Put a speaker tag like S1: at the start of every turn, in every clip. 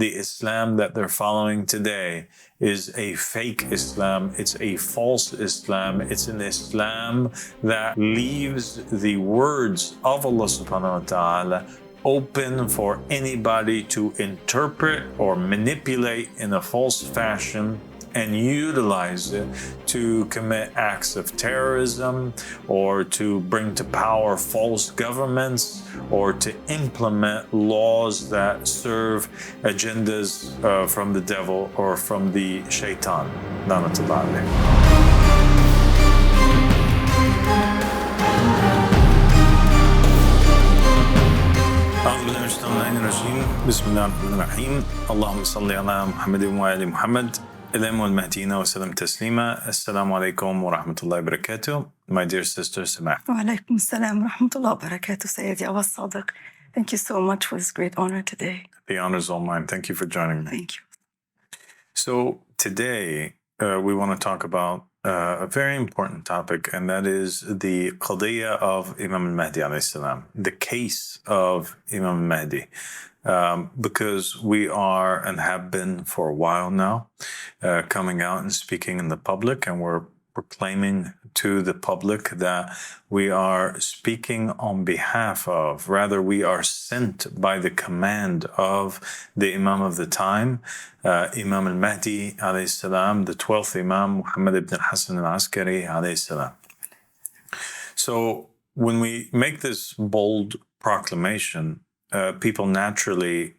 S1: the Islam that they're following today is a fake Islam. It's a false Islam. It's an Islam that leaves the words of Allah subhanahu wa ta'ala open for anybody to interpret or manipulate in a false fashion and utilize it to commit acts of terrorism or to bring to power false governments or to implement laws that serve agendas from the devil or from the shaitan. Lanatullah alayhi. بسم الله الرحمن الرحيم اللهم صل على محمد وآل محمد الإمام والمهديين وسلم تسليما السلام عليكم ورحمة الله وبركاته. My dear sister Samah.
S2: وعليكم السلام ورحمة الله وبركاته سيدي أبا الصادق. Thank you so much for this great honor today.
S1: The honor is all mine. Thank you for joining me.
S2: Thank you.
S1: So today we want to talk about a very important topic, and that is the qadiyya of Imam Mahdi alayhi salam, the case of Imam Mahdi. Because we are and have been for a while now coming out and speaking in the public, and we're proclaiming to the public that we are speaking on behalf of, rather we are sent by the command of the Imam of the time, Imam Al-Mahdi alayhi salam, the 12th Imam, Muhammad ibn al-Hasan al-Askari alayhi salam. So when we make this bold proclamation, people naturally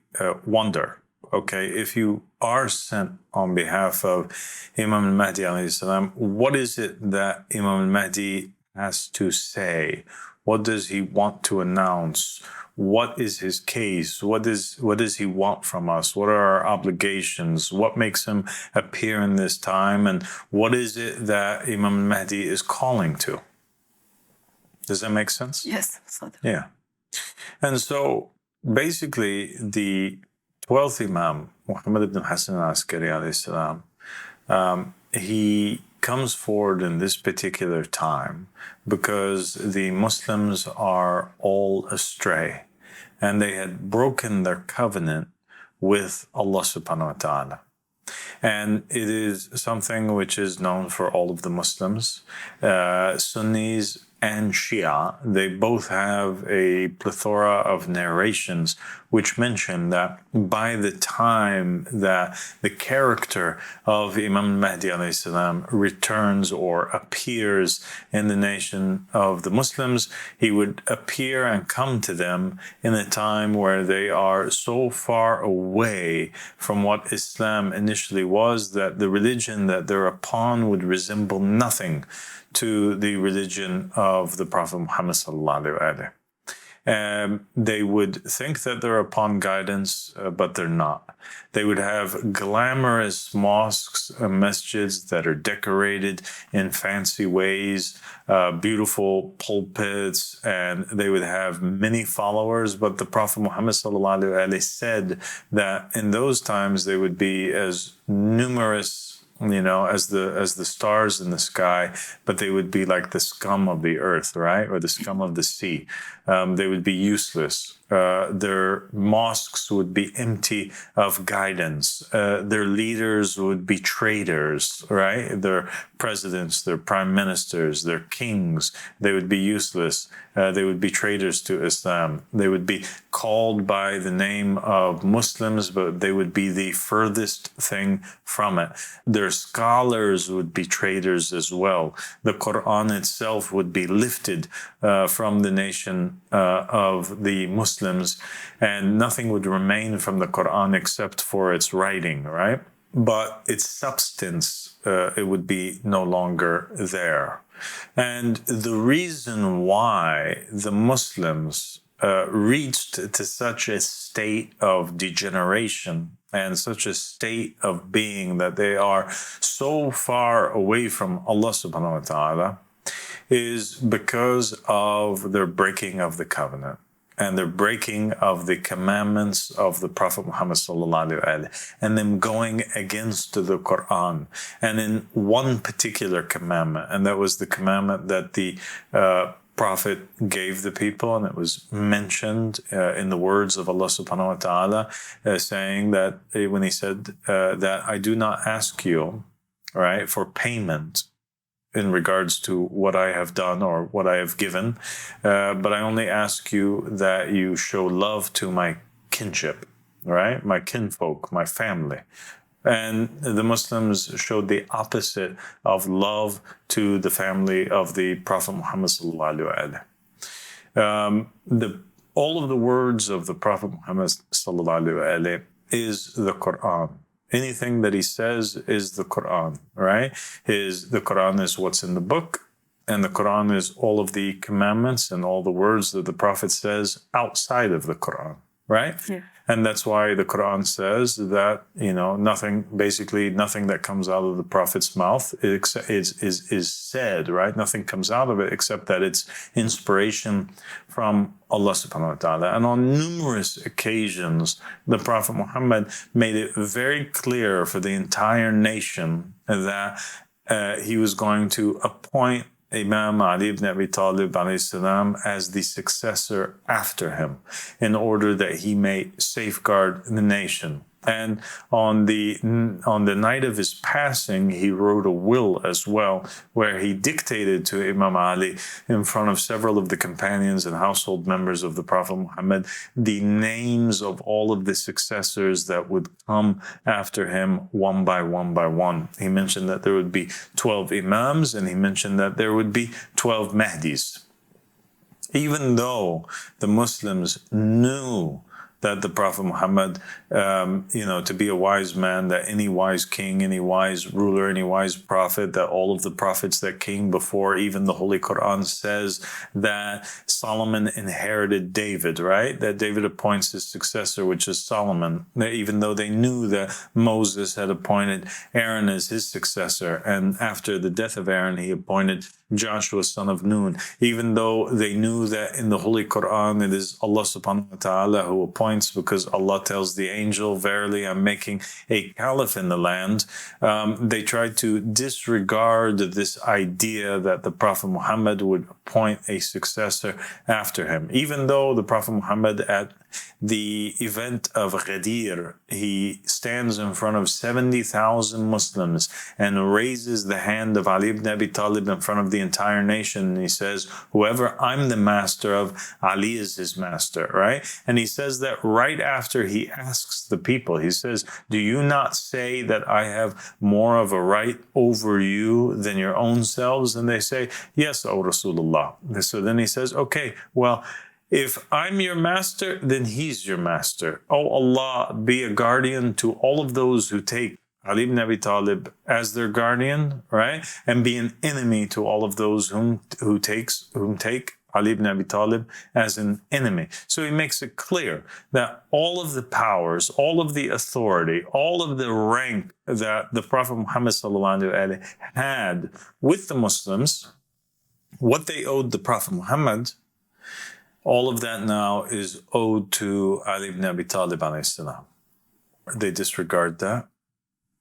S1: wonder, okay, if you are sent on behalf of Imam al-Mahdi alayhi salam, what is it that Imam al-Mahdi has to say? What does he want to announce? What is his case? What does he want from us? What are our obligations? What makes him appear in this time? And what is it that Imam al-Mahdi is calling to? Does that make sense?
S2: Yes.
S1: Yeah. And so basically, the 12th Imam, Muhammad ibn Hasan al-Askari alayhi salam, he comes forward in this particular time because the Muslims are all astray and they had broken their covenant with Allah subhanahu wa ta'ala. And it is something which is known for all of the Muslims, Sunnis and Shia. They both have a plethora of narrations which mention that by the time that the character of Imam Mahdi alayhi salam returns or appears in the nation of the Muslims, he would appear and come to them in a time where they are so far away from what Islam initially was that the religion that they're upon would resemble nothing to the religion of the Prophet Muhammad sallallahu alaihi wasallam. They would think that they're upon guidance, but they're not. They would have glamorous mosques and masjids that are decorated in fancy ways, beautiful pulpits, and they would have many followers. But the Prophet Muhammad sallallahu alaihi wasallam said that in those times they would be as numerous, as the stars in the sky, but they would be like the scum of the earth, right? Or the scum of the sea. They would be useless. Their mosques would be empty of guidance. Their leaders would be traitors, right? Their presidents, their prime ministers, their kings, they would be useless. They would be traitors to Islam. They would be called by the name of Muslims, but they would be the furthest thing from it. Their scholars would be traitors as well. The Quran itself would be lifted from the nation of the Muslims, and nothing would remain from the Quran except for its writing, right? But its substance, it would be no longer there. And the reason why the Muslims reached to such a state of degeneration and such a state of being that they are so far away from Allah subhanahu wa ta'ala is because of their breaking of the covenant and their breaking of the commandments of the Prophet Muhammad sallallahu alaihi wasallam, and them going against the Quran. And in one particular commandment, and that was the commandment that the Prophet gave the people, and it was mentioned in the words of Allah subhanahu wa ta'ala, saying that when he said that I do not ask you, right, for payment in regards to what I have done or what I have given, but I only ask you that you show love to my kinship, right, my kinfolk, my family. And the Muslims showed the opposite of love to the family of the Prophet Muhammad sallallahu alaihi wasallam. All of the words of the Prophet Muhammad sallallahu alaihi wasallam is the Quran. Anything that he says is the Quran, right? The Quran is what's in the book, and the Quran is all of the commandments and all the words that the Prophet says outside of the Quran, right? Yeah. And that's why the Quran says that, nothing that comes out of the Prophet's mouth is said, right? Nothing comes out of it except that it's inspiration from Allah subhanahu wa ta'ala. And on numerous occasions, the Prophet Muhammad made it very clear for the entire nation that he was going to appoint Imam Ali ibn Abi Talib as the successor after him, in order that he may safeguard the nation. And on the night of his passing, he wrote a will as well, where he dictated to Imam Ali in front of several of the companions and household members of the Prophet Muhammad the names of all of the successors that would come after him one by one by one. He mentioned that there would be 12 Imams, and he mentioned that there would be 12 Mahdis. Even though the Muslims knew that the Prophet Muhammad, to be a wise man, that any wise king, any wise ruler, any wise prophet, that all of the prophets that came before, even the Holy Quran says that Solomon inherited David, right? That David appoints his successor, which is Solomon, even though they knew that Moses had appointed Aaron as his successor. And after the death of Aaron, he appointed Joshua, son of Nun, even though they knew that in the Holy Quran, it is Allah subhanahu wa ta'ala who appoints, because Allah tells the angel, verily, I'm making a caliph in the land. They tried to disregard this idea that the Prophet Muhammad would appoint a successor after him, even though the Prophet Muhammad at the event of Ghadir, he stands in front of 70,000 Muslims and raises the hand of Ali ibn Abi Talib in front of the entire nation. And he says, whoever I'm the master of, Ali is his master, right? And he says that right after he asks the people, he says, do you not say that I have more of a right over you than your own selves? And they say, yes, O Rasulullah. So then he says, okay, well, if I'm your master, then he's your master. Oh Allah, be a guardian to all of those who take Ali ibn Abi Talib as their guardian, right? And be an enemy to all of those whom take Ali ibn Abi Talib as an enemy. So he makes it clear that all of the powers, all of the authority, all of the rank that the Prophet Muhammad sallallahu alaihi wasallam had with the Muslims, what they owed the Prophet Muhammad, all of that now is owed to Ali ibn Abi Talib alayhi salam. They disregard that.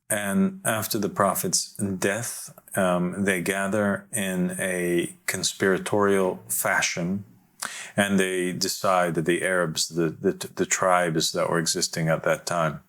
S1: And after the Prophet's death, they gather in a conspiratorial fashion, and they decide that the Arabs, the tribes that were existing at that time,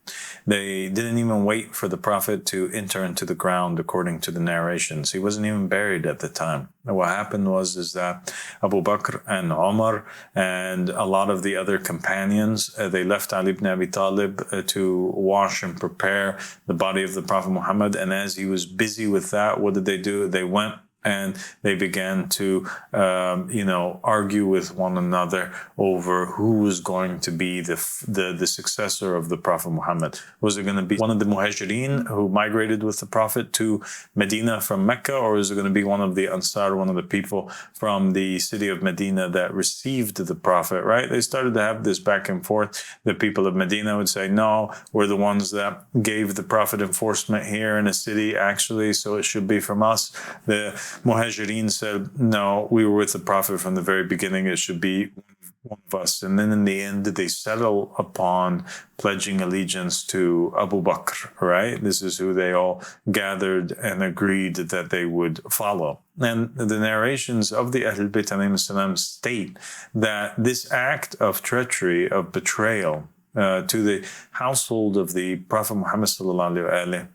S1: they didn't even wait for the Prophet to enter into the ground according to the narrations. He wasn't even buried at the time. And what happened is that Abu Bakr and Umar and a lot of the other companions, they left Ali ibn Abi Talib to wash and prepare the body of the Prophet Muhammad. And as he was busy with that, what did they do? They went and they began to, argue with one another over who was going to be the successor of the Prophet Muhammad. Was it going to be one of the Muhajirin who migrated with the Prophet to Medina from Mecca, or is it going to be one of the Ansar, one of the people from the city of Medina that received the Prophet, right? They started to have this back and forth. The people of Medina would say, no, we're the ones that gave the Prophet enforcement here in a city, actually, so it should be from us. The Muhajirin said, no, we were with the Prophet from the very beginning. It should be one of us. And then in the end, they settle upon pledging allegiance to Abu Bakr, right? This is who they all gathered and agreed that they would follow. And the narrations of the Ahlul Bayt alayhim salam state that this act of treachery, of betrayal to the household of the Prophet Muhammad sallallahu alaihi wasallam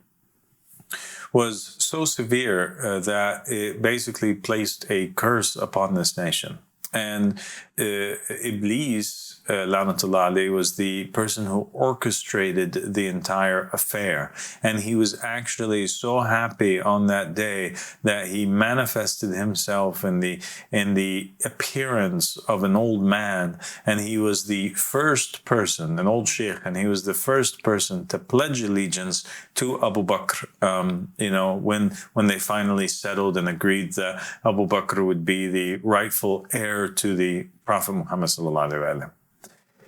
S1: was so severe that it basically placed a curse upon this nation. And Iblis, Lanatullah alayhi, was the person who orchestrated the entire affair. And he was actually so happy on that day that he manifested himself in the appearance of an old man. And he was the first person, an old sheikh, and he was the first person to pledge allegiance to Abu Bakr. When they finally settled and agreed that Abu Bakr would be the rightful heir to the Prophet Muhammad sallallahu alaihi wasallam.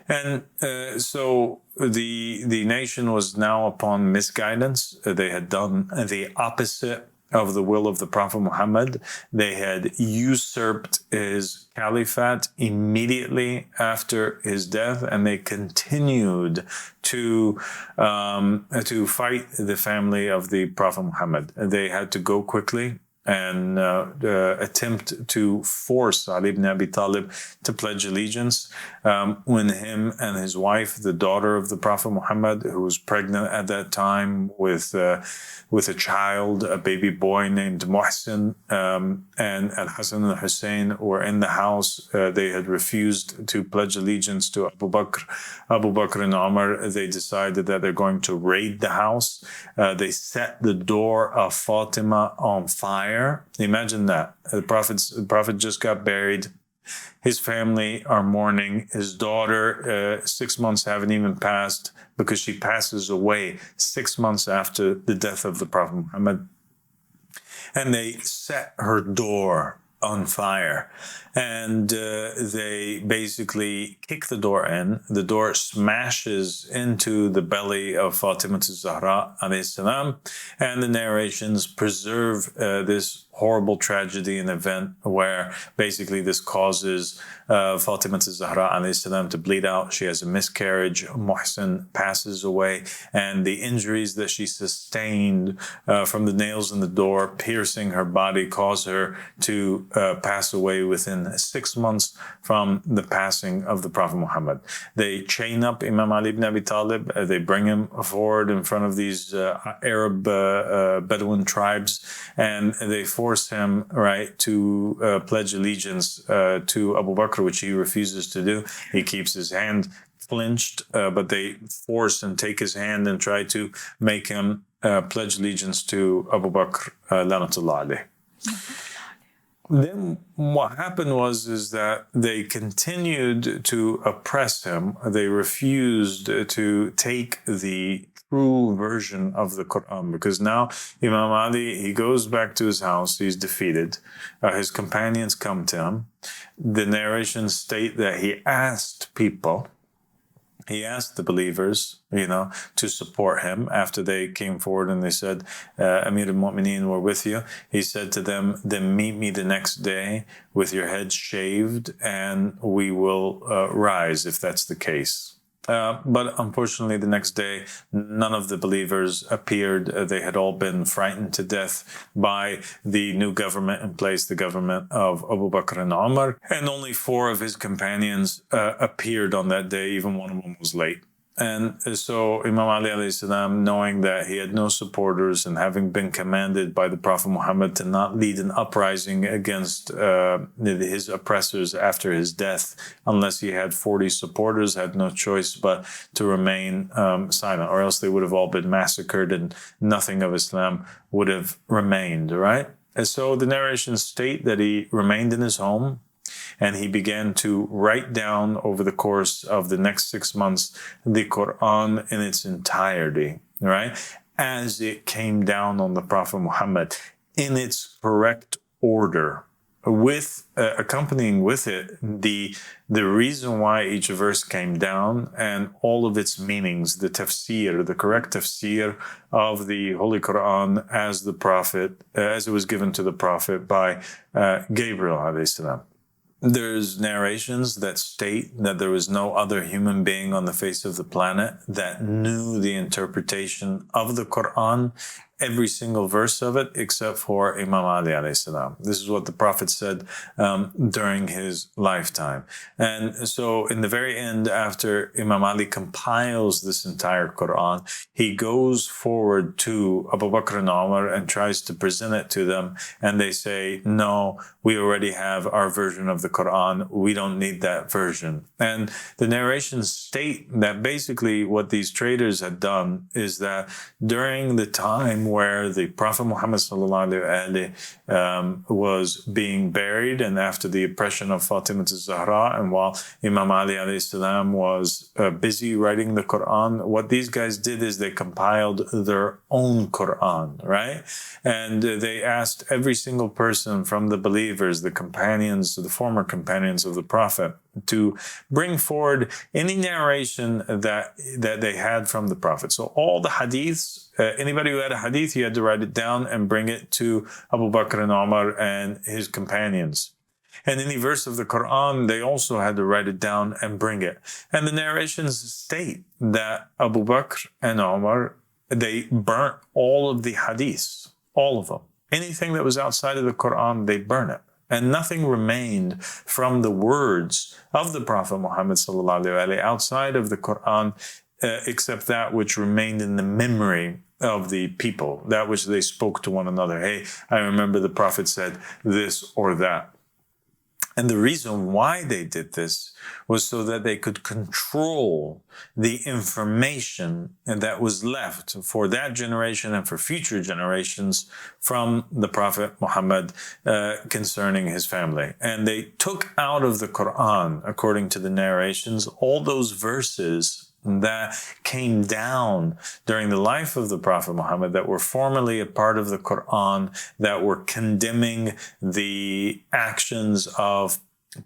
S1: And so the nation was now upon misguidance. They had done the opposite of the will of the Prophet Muhammad. They had usurped his caliphate immediately after his death, and they continued to fight the family of the Prophet Muhammad. They had to go quickly and attempt to force Ali ibn Abi Talib to pledge allegiance. When him and his wife, the daughter of the Prophet Muhammad, who was pregnant at that time with a child, a baby boy named Muhsin, and Al-Hassan and Hussein were in the house, they had refused to pledge allegiance to Abu Bakr. Abu Bakr and Umar, they decided that they're going to raid the house. They set the door of Fatima on fire. Imagine that. The Prophet just got buried. His family are mourning. His daughter, 6 months haven't even passed because she passes away 6 months after the death of the Prophet Muhammad. And they set her door on fire. And they basically kick the door in. The door smashes into the belly of Fatima Zahra alayhi salam. And the narrations preserve this horrible tragedy and event where basically this causes Fatima Zahra alayhi salam to bleed out. She has a miscarriage. Muhsin passes away. And the injuries that she sustained from the nails in the door piercing her body cause her to pass away within 6 months from the passing of the Prophet Muhammad. They chain up Imam Ali ibn Abi Talib. They bring him forward in front of these Arab Bedouin tribes, and they force him, right, to pledge allegiance to Abu Bakr, which he refuses to do. He keeps his hand clenched, but they force and take his hand and try to make him pledge allegiance to Abu Bakr, Lanatullah alayh. Then what happened is that they continued to oppress him. They refused to take the true version of the Quran, because now Imam Ali, he goes back to his house, he's defeated. His companions come to him. The narrations state that he asked people, he asked the believers, to support him after they came forward and they said, Amir al-Mu'mineen, we're with you. He said to them, then meet me the next day with your heads shaved and we will rise if that's the case. But unfortunately, the next day, none of the believers appeared. They had all been frightened to death by the new government in place, the government of Abu Bakr and Umar. And only 4 of his companions appeared on that day. Even one of them was late. And so Imam Ali alayhi salam, knowing that he had no supporters and having been commanded by the Prophet Muhammad to not lead an uprising against his oppressors after his death, unless he had 40 supporters, had no choice but to remain silent, or else they would have all been massacred and nothing of Islam would have remained, right? And so the narrations state that he remained in his home, and he began to write down over the course of the next 6 months the Quran in its entirety, right? As it came down on the Prophet Muhammad in its correct order, with accompanying with it the reason why each verse came down and all of its meanings, the tafsir, the correct tafsir of the Holy Quran as it was given to the Prophet by Gabriel alayhi salam. There's narrations that state that there was no other human being on the face of the planet that knew the interpretation of the Quran, every single verse of it, except for Imam Mahdi alayhi salam. This is what the Prophet said during his lifetime. And so in the very end, after Imam Ali compiles this entire Quran, he goes forward to Abu Bakr and Umar and tries to present it to them. And they say, no, we already have our version of the Quran. We don't need that version. And the narrations state that basically what these traitors had done is that during the time where the Prophet Muhammad was being buried, and after the oppression of Fatima al-Zahra, and while Imam Ali alayhi salam was busy writing the Quran, what these guys did is they compiled their own Quran, right? And they asked every single person from the believers, the companions, the former companions of the Prophet, to bring forward any narration that they had from the Prophet. So all the hadiths, anybody who had a hadith, he had to write it down and bring it to Abu Bakr and Umar and his companions. And any verse of the Quran, they also had to write it down and bring it. And the narrations state that Abu Bakr and Umar, they burnt all of the hadiths, all of them. Anything that was outside of the Quran, they burn it. And nothing remained from the words of the Prophet Muhammad outside of the Quran, except that which remained in the memory of the people, that which they spoke to one another. Hey, I remember the Prophet said this or that. And the reason why they did this was so that they could control the information that was left for that generation and for future generations from the Prophet Muhammad concerning his family. And they took out of the Quran, according to the narrations, all those verses that came down during the life of the Prophet Muhammad that were formerly a part of the Quran, that were condemning the actions of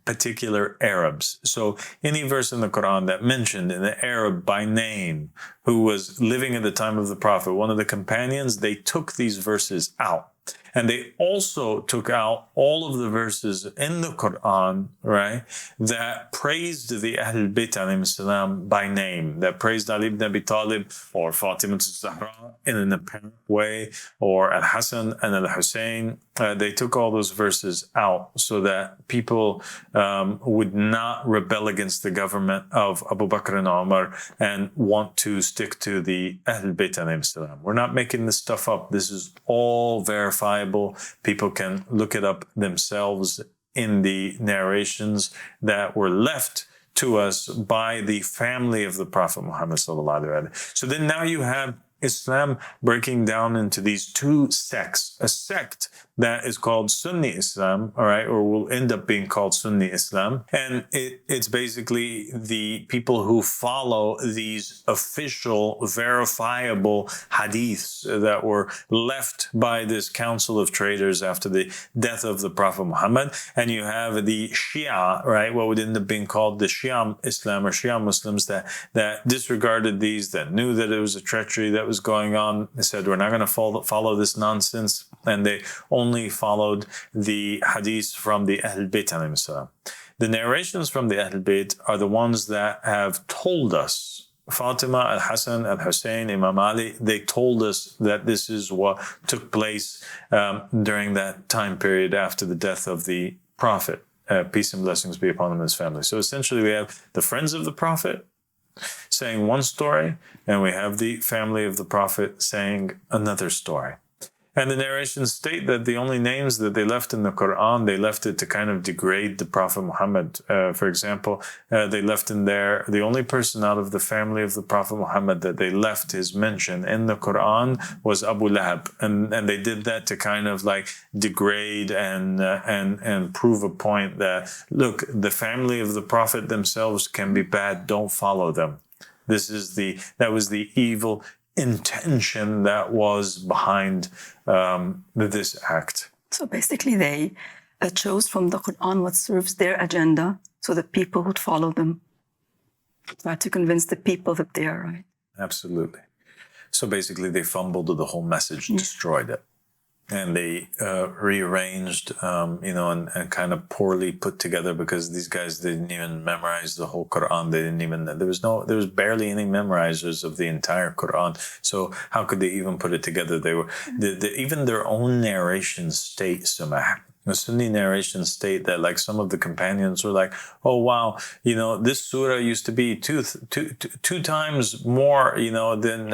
S1: particular Arabs. So any verse in the Quran that mentioned an Arab by name who was living at the time of the Prophet, one of the companions, they took these verses out. And they also took out all of the verses in the Quran, right, that praised the Ahl Bayt alayhim salam by name, that praised Ali ibn Abi Talib or Fatima al-Zahra in an apparent way, or Al-Hassan and Al-Hussein. They took all those verses out so that people would not rebel against the government of Abu Bakr and Umar and want to stick to the Ahl Bayt alayhim salam. We're not making this stuff up. This is all verifiable. People can look it up themselves in the narrations that were left to us by the family of the Prophet Muhammad sallallahu alaihi wasallam. So then now you have Islam breaking down into these two sects, a sect that is called Sunni Islam, all right, or will end up being called Sunni Islam. And it's basically the people who follow these official, verifiable hadiths that were left by this council of traitors after the death of the Prophet Muhammad. And you have the Shia, right, what would end up being called the Shia Islam or Shia Muslims that disregarded these, that knew that it was a treachery that was going on. They said, we're not going to follow this nonsense. And they only followed the hadiths from the Ahl Bayt alayhim salam. The narrations from the Ahl Bayt are the ones that have told us, Fatima, Al-Hassan, Al-Hussein, Imam Ali, they told us that this is what took place during that time period after the death of the Prophet. Peace and blessings be upon him and his family. So essentially we have the friends of the Prophet saying one story, and we have the family of the Prophet saying another story. And the narrations state that the only names that they left in the Quran, they left it to kind of degrade the Prophet Muhammad. For example, they left in there, the only person out of the family of the Prophet Muhammad that they left his mention in the Quran was Abu Lahab. And they did that to kind of like degrade and prove a point that, look, the family of the Prophet themselves can be bad, don't follow them. That was the evil intention that was behind this act.
S2: So basically they chose from the Quran what serves their agenda so that people would follow them. Try to convince the people that they are right.
S1: Absolutely. So basically they fumbled the whole message, destroyed it. and they rearranged, and kind of poorly put together, because these guys didn't even memorize the whole Quran. They didn't even, there was barely any memorizers of the entire Quran. So how could they even put it together? They were, even their own narrations state, Samah. The Sunni narrations state that, like, some of the companions were like, "Oh wow, this surah used to be two times more, than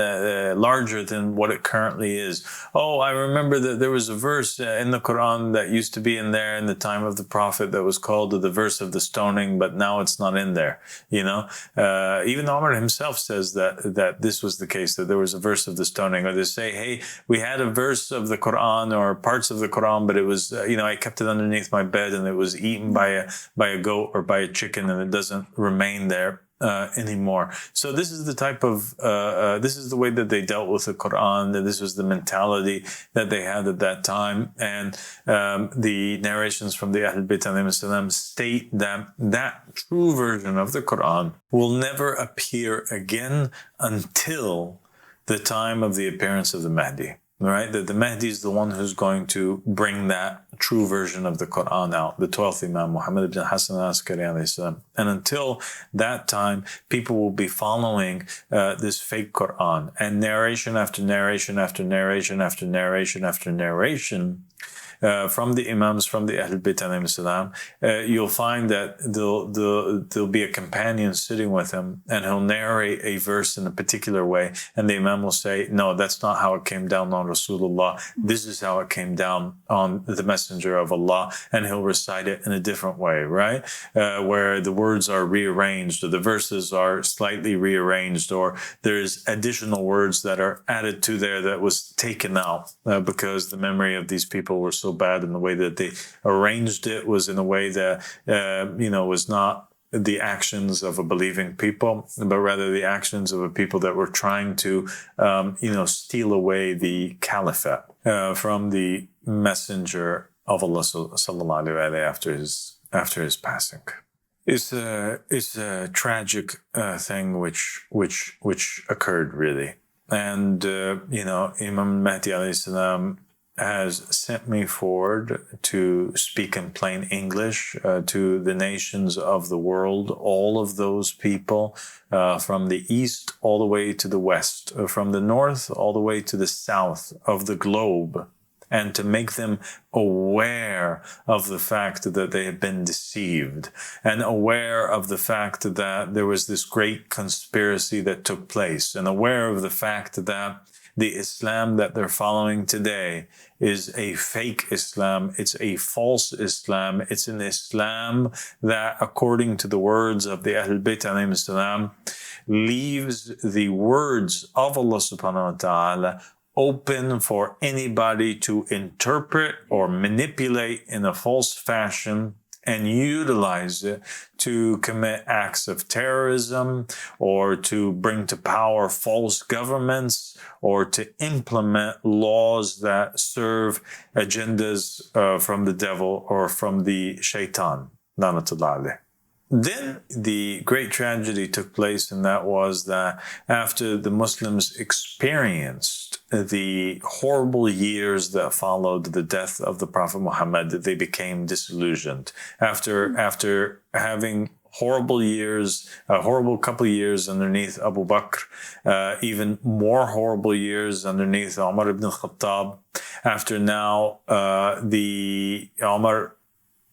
S1: larger than what it currently is. Oh, I remember that there was a verse in the Quran that used to be in there in the time of the Prophet that was called the verse of the stoning, but now it's not in there." Even Umar himself says that this was the case, that there was a verse of the stoning, or they say, "Hey, we had a verse of the Quran or parts of the Quran, but it was, I kept it underneath my bed and it was eaten by a goat or by a chicken, and it doesn't remain there anymore." So this is the type of this is the way that they dealt with the Quran. That this was the mentality that they had at that time, and the narrations from the Ahl Bayt alayhim state that true version of the Quran will never appear again until the time of the appearance of the Mahdi. Right, that the Mahdi is the one who's going to bring that true version of the Quran out, the 12th Imam, Muhammad ibn Hassan al-Askari alayhi salam. And until that time, people will be following this fake Quran, and narration after narration after narration after narration after narration from the Imams, from the Ahl Bayt alayhim salam, you'll find that there'll be a companion sitting with him, and he'll narrate a verse in a particular way, and the Imam will say, "No, that's not how it came down on Rasulullah. This is how it came down on the Messenger of Allah," and he'll recite it in a different way, right? Where the words are rearranged, or the verses are slightly rearranged, or there's additional words that are added to there that was taken out because the memory of these people were so bad, and the way that they arranged it was in a way that was not the actions of a believing people, but rather the actions of a people that were trying to steal away the caliphate from the Messenger of Allah sallallahu alaihi wasallam after his passing. It's a tragic thing which occurred, really. And Imam Mahdi alayhi salam has sent me forward to speak in plain English to the nations of the world, all of those people from the east all the way to the west, from the north all the way to the south of the globe, and to make them aware of the fact that they have been deceived, and aware of the fact that there was this great conspiracy that took place, and aware of the fact that the Islam that they're following today is a fake Islam. It's a false Islam. It's an Islam that, according to the words of the Ahl Bayt alayhim salam, leaves the words of Allah subhanahu wa ta'ala open for anybody to interpret or manipulate in a false fashion and utilize it to commit acts of terrorism, or to bring to power false governments, or to implement laws that serve agendas from the devil or from the shaitan. Lanatullah alayh. Then the great tragedy took place, and that was that after the Muslims experienced the horrible years that followed the death of the Prophet Muhammad, they became disillusioned. After having horrible years, a horrible couple of years underneath Abu Bakr, even more horrible years underneath Umar ibn al-Khattab, after now the Umar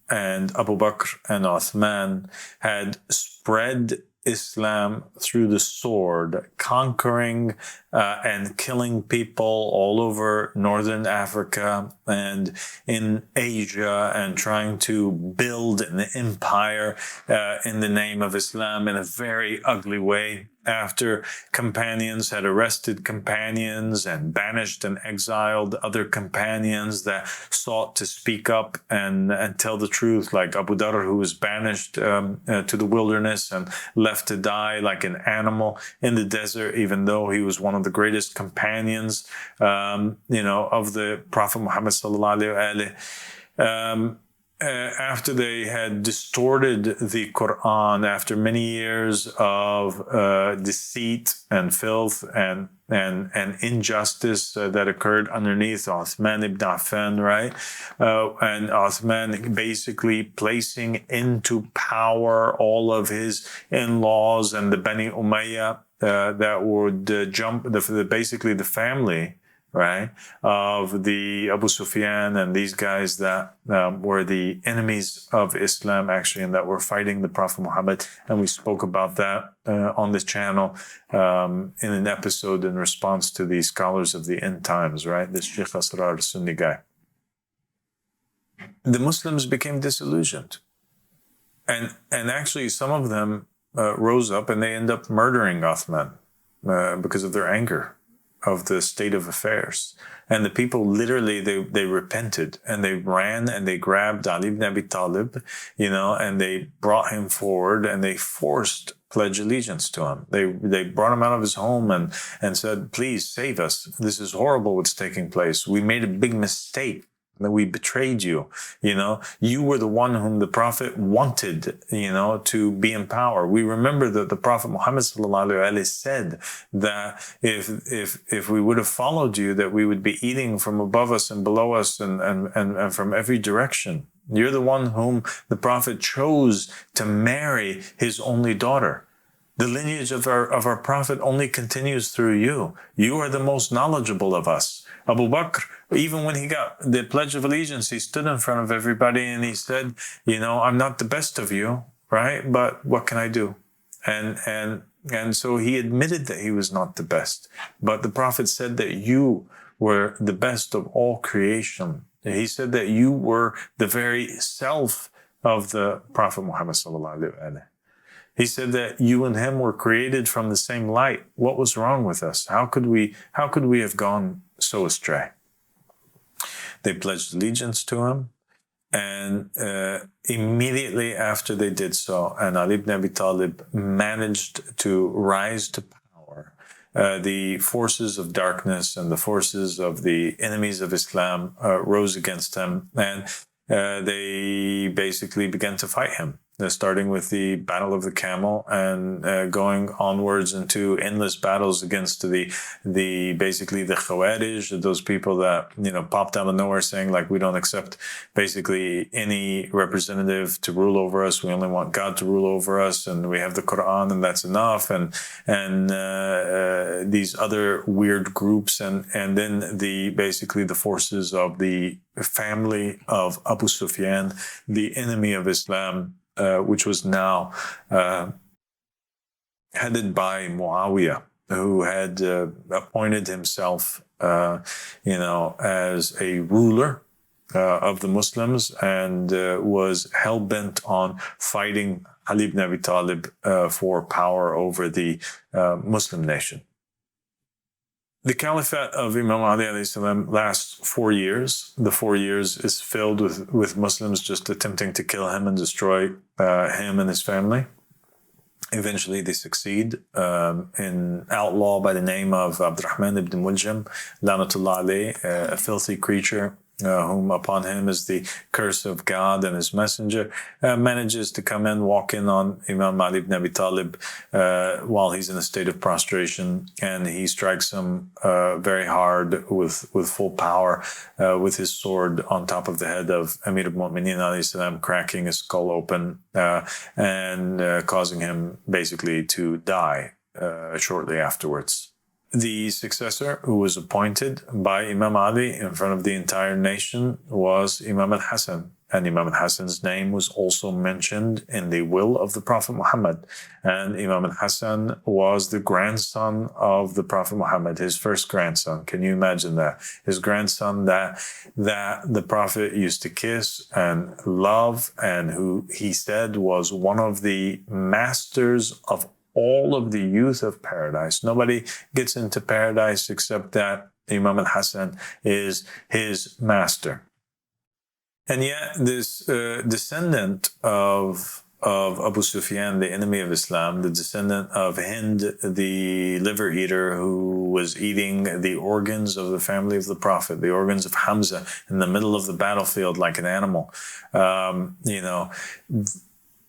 S1: and Abu Bakr and Uthman had spread Islam through the sword, conquering and killing people all over Northern Africa and in Asia, and trying to build an empire in the name of Islam in a very ugly way. After companions had arrested companions and banished and exiled other companions that sought to speak up and tell the truth, like Abu Dharr, who was banished to the wilderness and left to die like an animal in the desert, even though he was one of the greatest companions, of the Prophet Muhammad sallallahu alaihi wasallam. After they had distorted the Quran, after many years of deceit and filth and and injustice that occurred underneath Uthman ibn Affan, right? And Uthman basically placing into power all of his in-laws and the Bani Umayyah that would basically the family, right, of the Abu Sufyan and these guys that were the enemies of Islam, actually, and that were fighting the Prophet Muhammad. And we spoke about that on this channel in an episode in response to the scholars of the end times, right? This Sheikh Asrar Sunni guy. The Muslims became disillusioned. And actually, some of them rose up and they end up murdering Uthman because of their anger of the state of affairs. And the people literally, they repented and they ran and they grabbed Ali ibn Abi Talib, and they brought him forward and they forced pledge allegiance to him. They brought him out of his home and said, please save us. This is horrible what's taking place. We made a big mistake. That we betrayed you. You were the one whom the Prophet wanted, to be in power. We remember that the Prophet Muhammad said that if we would have followed you, that we would be eating from above us and below us and from every direction. You're the one whom the Prophet chose to marry his only daughter. The lineage of our Prophet only continues through you. You are the most knowledgeable of us. Abu Bakr, even when he got the Pledge of Allegiance, he stood in front of everybody and he said, I'm not the best of you, right? But what can I do? And so he admitted that he was not the best. But the Prophet said that you were the best of all creation. He said that you were the very self of the Prophet Muhammad sallallahu alaihi wasallam. He said that you and him were created from the same light. What was wrong with us? How could we have gone so astray? They pledged allegiance to him, and immediately after they did so, and Ali ibn Abi Talib managed to rise to power, the forces of darkness and the forces of the enemies of Islam rose against him, and they basically began to fight him. Starting with the Battle of the Camel and going onwards into endless battles against basically the Khawarij, those people that popped out of nowhere saying like, we don't accept basically any representative to rule over us. We only want God to rule over us, and we have the Quran and that's enough. And these other weird groups, and then basically the forces of the family of Abu Sufyan, the enemy of Islam. Which was now headed by Muawiyah, who had appointed himself, as a ruler of the Muslims and was hell-bent on fighting Ali ibn Abi Talib for power over the Muslim nation. The caliphate of Imam Mahdi lasts 4 years. The 4 years is filled with Muslims just attempting to kill him and destroy him and his family. Eventually they succeed. An outlaw by the name of Abdurrahman ibn Muljam, Lanatullah alayh, a filthy creature, whom upon him is the curse of God and his messenger, manages to come in, walk in on Imam Mahdi ibn Abi Talib while he's in a state of prostration, and he strikes him very hard with full power with his sword on top of the head of Amir al-Mu'mineen alayhi salam, cracking his skull open and causing him basically to die shortly afterwards. The successor who was appointed by Imam Ali in front of the entire nation was Imam al-Hassan. And Imam al-Hassan's name was also mentioned in the will of the Prophet Muhammad. And Imam al-Hassan was the grandson of the Prophet Muhammad, his first grandson. Can you imagine that? His grandson that the Prophet used to kiss and love, and who he said was one of the masters of all of the youth of paradise. Nobody gets into paradise except that Imam al-Hassan is his master. And yet this descendant of Abu Sufyan, the enemy of Islam, the descendant of Hind, the liver eater who was eating the organs of the family of the Prophet, the organs of Hamza in the middle of the battlefield like an animal,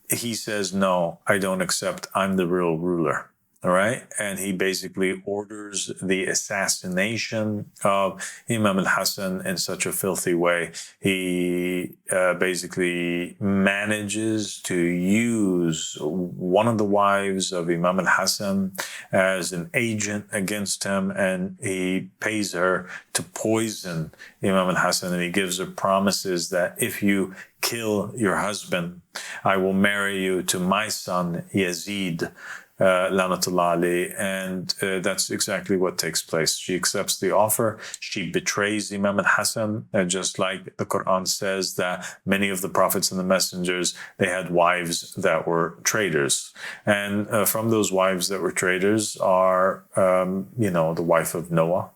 S1: he says, no, I don't accept. I'm the real ruler. All right. And he basically orders the assassination of Imam al-Hassan in such a filthy way. He basically manages to use one of the wives of Imam al-Hassan as an agent against him, and he pays her to poison Imam al-Hassan, and he gives her promises that if you kill your husband, I will marry you to my son Yazid, Lanatullah Ali. And that's exactly what takes place. She accepts the offer. She betrays Imam al-Hassan, just like the Quran says that many of the prophets and the messengers, they had wives that were traitors. And from those wives that were traitors are, the wife of Noah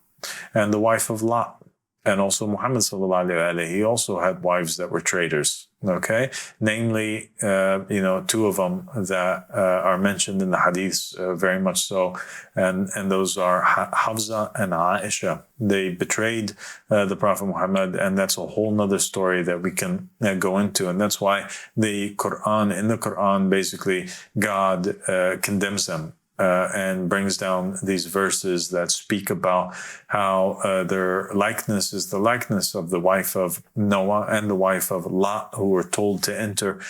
S1: and the wife of Lot. And also Muhammad sallallahu alaihi wasallam, he also had wives that were traitors. Okay, namely, two of them that are mentioned in the hadiths, very much so, and those are Hafsa and Aisha. They betrayed the Prophet Muhammad, and that's a whole nother story that we can go into, and that's why in the Quran, basically, God condemns them. And brings down these verses that speak about how their likeness is the likeness of the wife of Noah and the wife of Lot, who were told to enter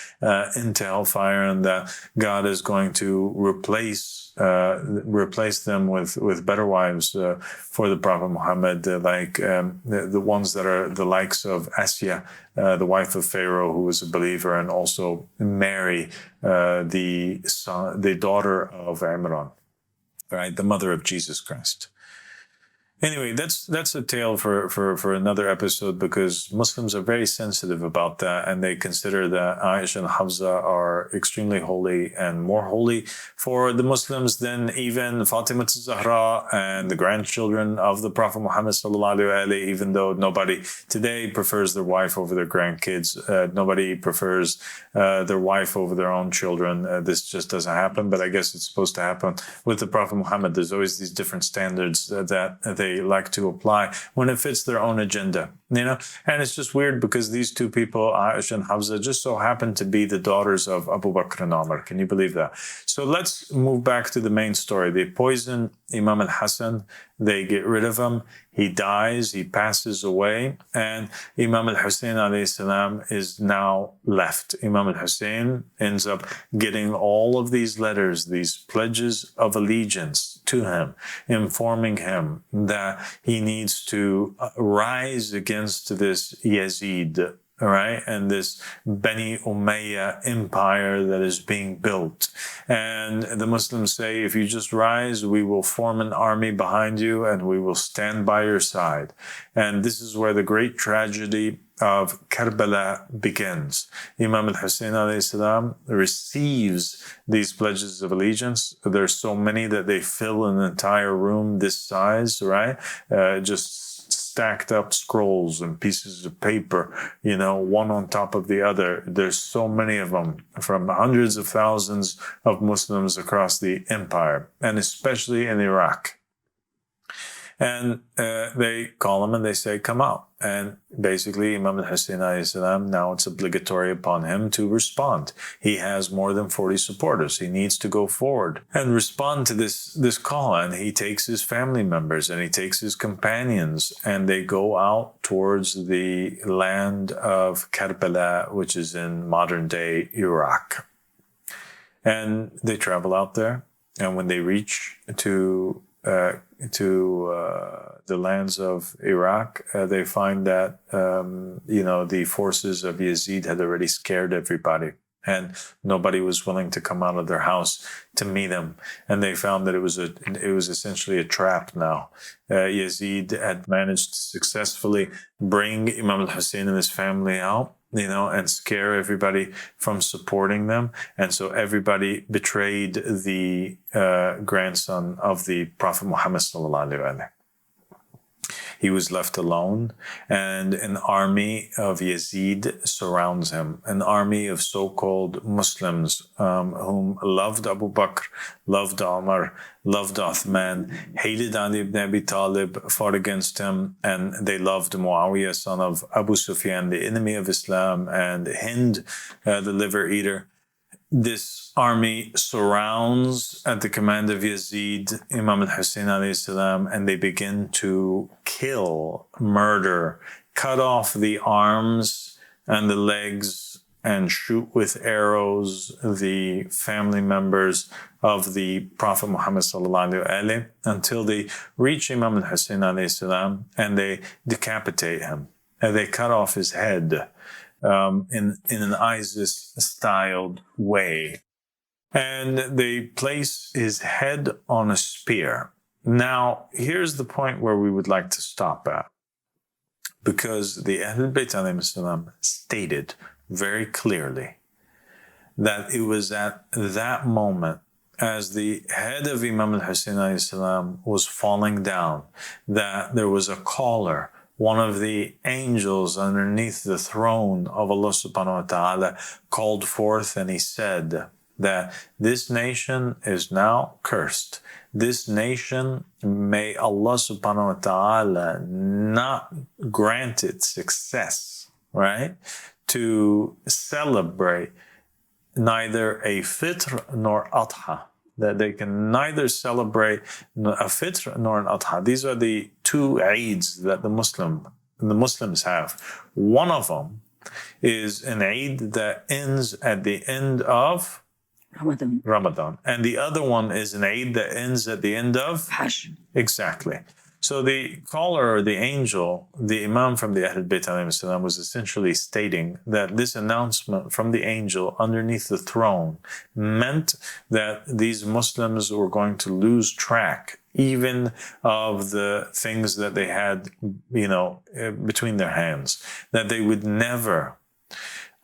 S1: into hellfire, and that God is going to replace them with better wives for the Prophet Muhammad, like the ones that are the likes of Asya, the wife of Pharaoh, who was a believer, and also Mary, the daughter of Imran, right, the mother of Jesus Christ. Anyway, that's a tale for another episode, because Muslims are very sensitive about that, and they consider that Aisha and Hafsa are extremely holy, and more holy for the Muslims than even Fatima Zahra and the grandchildren of the Prophet Muhammad sallallahu alaihi wasallam, even though nobody today prefers their wife over their grandkids. Nobody prefers their wife over their own children. This just doesn't happen, but I guess it's supposed to happen with the Prophet Muhammad. There's always these different standards that they like to apply when it fits their own agenda, and it's just weird because these two people, Aisha and Hafsa, just so happen to be the daughters of Abu Bakr and Umar. Can you believe that? So let's move back to the main story. They poison Imam al-Hassan, they get rid of him, he dies, he passes away, and Imam al-Hussein alayhi salam is now left. Imam al-Hussein ends up getting all of these letters, these pledges of allegiance to him, informing him that he needs to rise against this Yazid, all right, and this Bani Umayyah empire that is being built. And the Muslims say, if you just rise, we will form an army behind you and we will stand by your side. And this is where the great tragedy of Karbala begins. Imam al-Hussein alayhi salam receives these pledges of allegiance. There's so many that they fill an entire room this size, right? Just stacked up scrolls and pieces of paper, one on top of the other. There's so many of them from hundreds of thousands of Muslims across the empire, and especially in Iraq. And they call him and they say, come out. And basically, Imam al-Hussein alayhi salam, now it's obligatory upon him to respond. He has more than 40 supporters. He needs to go forward and respond to this call. And he takes his family members and he takes his companions, and they go out towards the land of Karbala, which is in modern-day Iraq. And they travel out there. And when they reach to the lands of Iraq, they find that, the forces of Yazid had already scared everybody, and nobody was willing to come out of their house to meet him. And they found that it was essentially a trap now. Yazid had managed to successfully bring Imam al-Hussein and his family out, and scare everybody from supporting them. And so everybody betrayed the grandson of the Prophet Muhammad sallallahu alaihi wasallam. He was left alone, and an army of Yazid surrounds him, an army of so-called Muslims whom loved Abu Bakr, loved Umar, loved Uthman, hated Ali ibn Abi Talib, fought against him, and they loved Muawiyah, son of Abu Sufyan, the enemy of Islam, and Hind, the liver eater. this army surrounds, at the command of Yazid, Imam al-Hussein alayhi salam, and they begin to kill, murder, cut off the arms and the legs and shoot with arrows the family members of the Prophet Muhammad sallallahu alaihi wasallam until they reach Imam al-Hussein alayhi salam and they decapitate him. And they cut off his head in an ISIS-styled way. And they place his head on a spear. Now, here's the point where we would like to stop at. Because the Ahlul Bayt alayhi salam stated very clearly that it was at that moment, as the head of Imam al-Hussein alayhi salam was falling down, that there was a caller, one of the angels underneath the throne of Allah subhanahu wa ta'ala, called forth and he said that this nation is now cursed. This nation, may Allah subhanahu wa ta'ala not grant it success, right? To celebrate neither a fitr nor adha. That they can neither celebrate a fitr nor an adha. These are the two Eids that the Muslims have. One of them is an Eid that ends at the end of Ramadan. And the other one is an Eid that ends at the end of
S2: Hajj.
S1: Exactly. So the caller, or the angel, the Imam from the Ahlul Bayt alayhi salam, was essentially stating that this announcement from the angel underneath the throne meant that these Muslims were going to lose track even of the things that they had, between their hands, that they would never,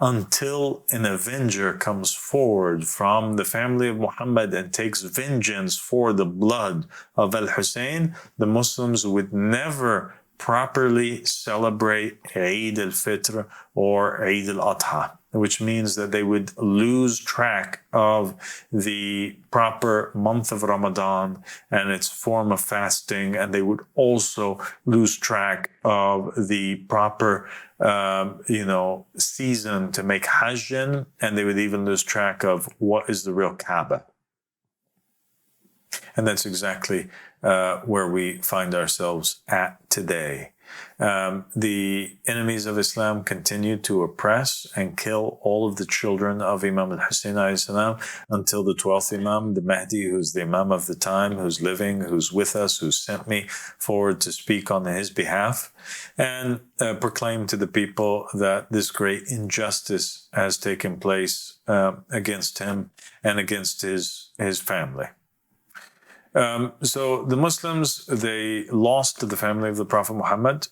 S1: until an avenger comes forward from the family of Muhammad and takes vengeance for the blood of Al-Hussein, the Muslims would never properly celebrate Eid al-Fitr or Eid al-Adha, which means that they would lose track of the proper month of Ramadan and its form of fasting, and they would also lose track of the proper season to make Hajj in, and they would even lose track of what is the real Kaaba. And that's exactly where we find ourselves at today. The enemies of Islam continue to oppress and kill all of the children of Imam al-Hussein alayhi salam until the 12th Imam, the Mahdi, who's the Imam of the time, who's living, who's with us, who sent me forward to speak on his behalf, and proclaim to the people that this great injustice has taken place against him and against his family. So the Muslims, they lost the family of the Prophet Muhammad.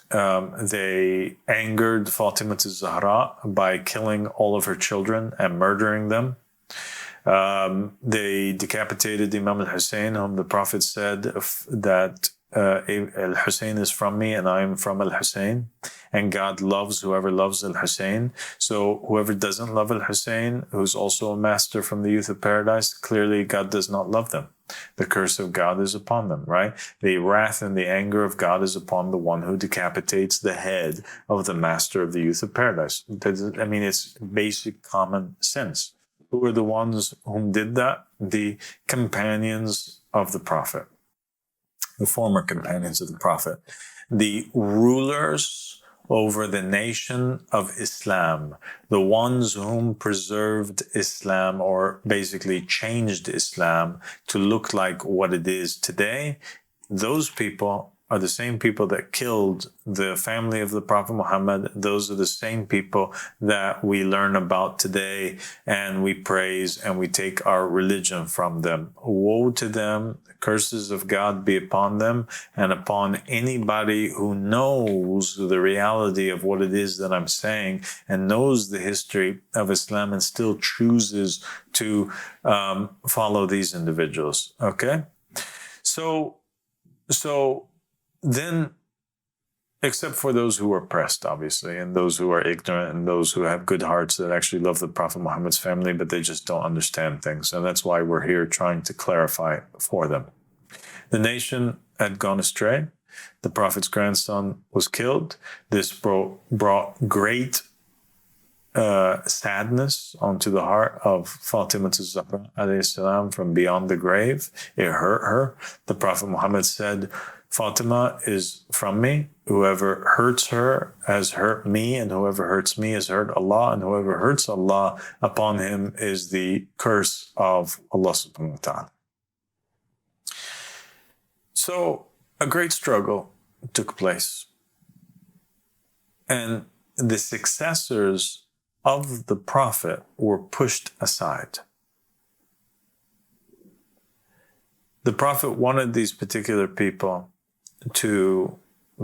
S1: They angered Fatima al-Zahra by killing all of her children and murdering them. They decapitated Imam al-Hussein, whom the Prophet said that Al-Hussein is from me and I am from Al-Hussein, and God loves whoever loves Al-Hussein. So whoever doesn't love Al-Hussein, who's also a master from the youth of paradise, clearly God does not love them. The curse of God is upon them, right? The wrath and the anger of God is upon the one who decapitates the head of the master of the youth of paradise. It's basic common sense. Who are the ones whom did that? The companions of the Prophet. The former companions of the Prophet, the rulers over the nation of Islam, the ones whom preserved Islam, or basically changed Islam to look like what it is today. Those people are the same people that killed the family of the Prophet Muhammad. Those are the same people that we learn about today and we praise and we take our religion from them. Woe to them, curses of God be upon them and upon anybody who knows the reality of what it is that I'm saying and knows the history of Islam and still chooses to follow these individuals. Okay? So then, except for those who are oppressed, obviously, and those who are ignorant and those who have good hearts that actually love the Prophet Muhammad's family, but they just don't understand things. And that's why we're here trying to clarify for them. The nation had gone astray. The Prophet's grandson was killed. This brought great sadness onto the heart of Fatima Zahra alayhi salam from beyond the grave. It hurt her. The Prophet Muhammad said, Fatima is from me. Whoever hurts her has hurt me, and whoever hurts me has hurt Allah, and whoever hurts Allah, upon him is the curse of Allah subhanahu wa ta'ala. So a great struggle took place. And the successors of the Prophet were pushed aside. The Prophet wanted these particular people to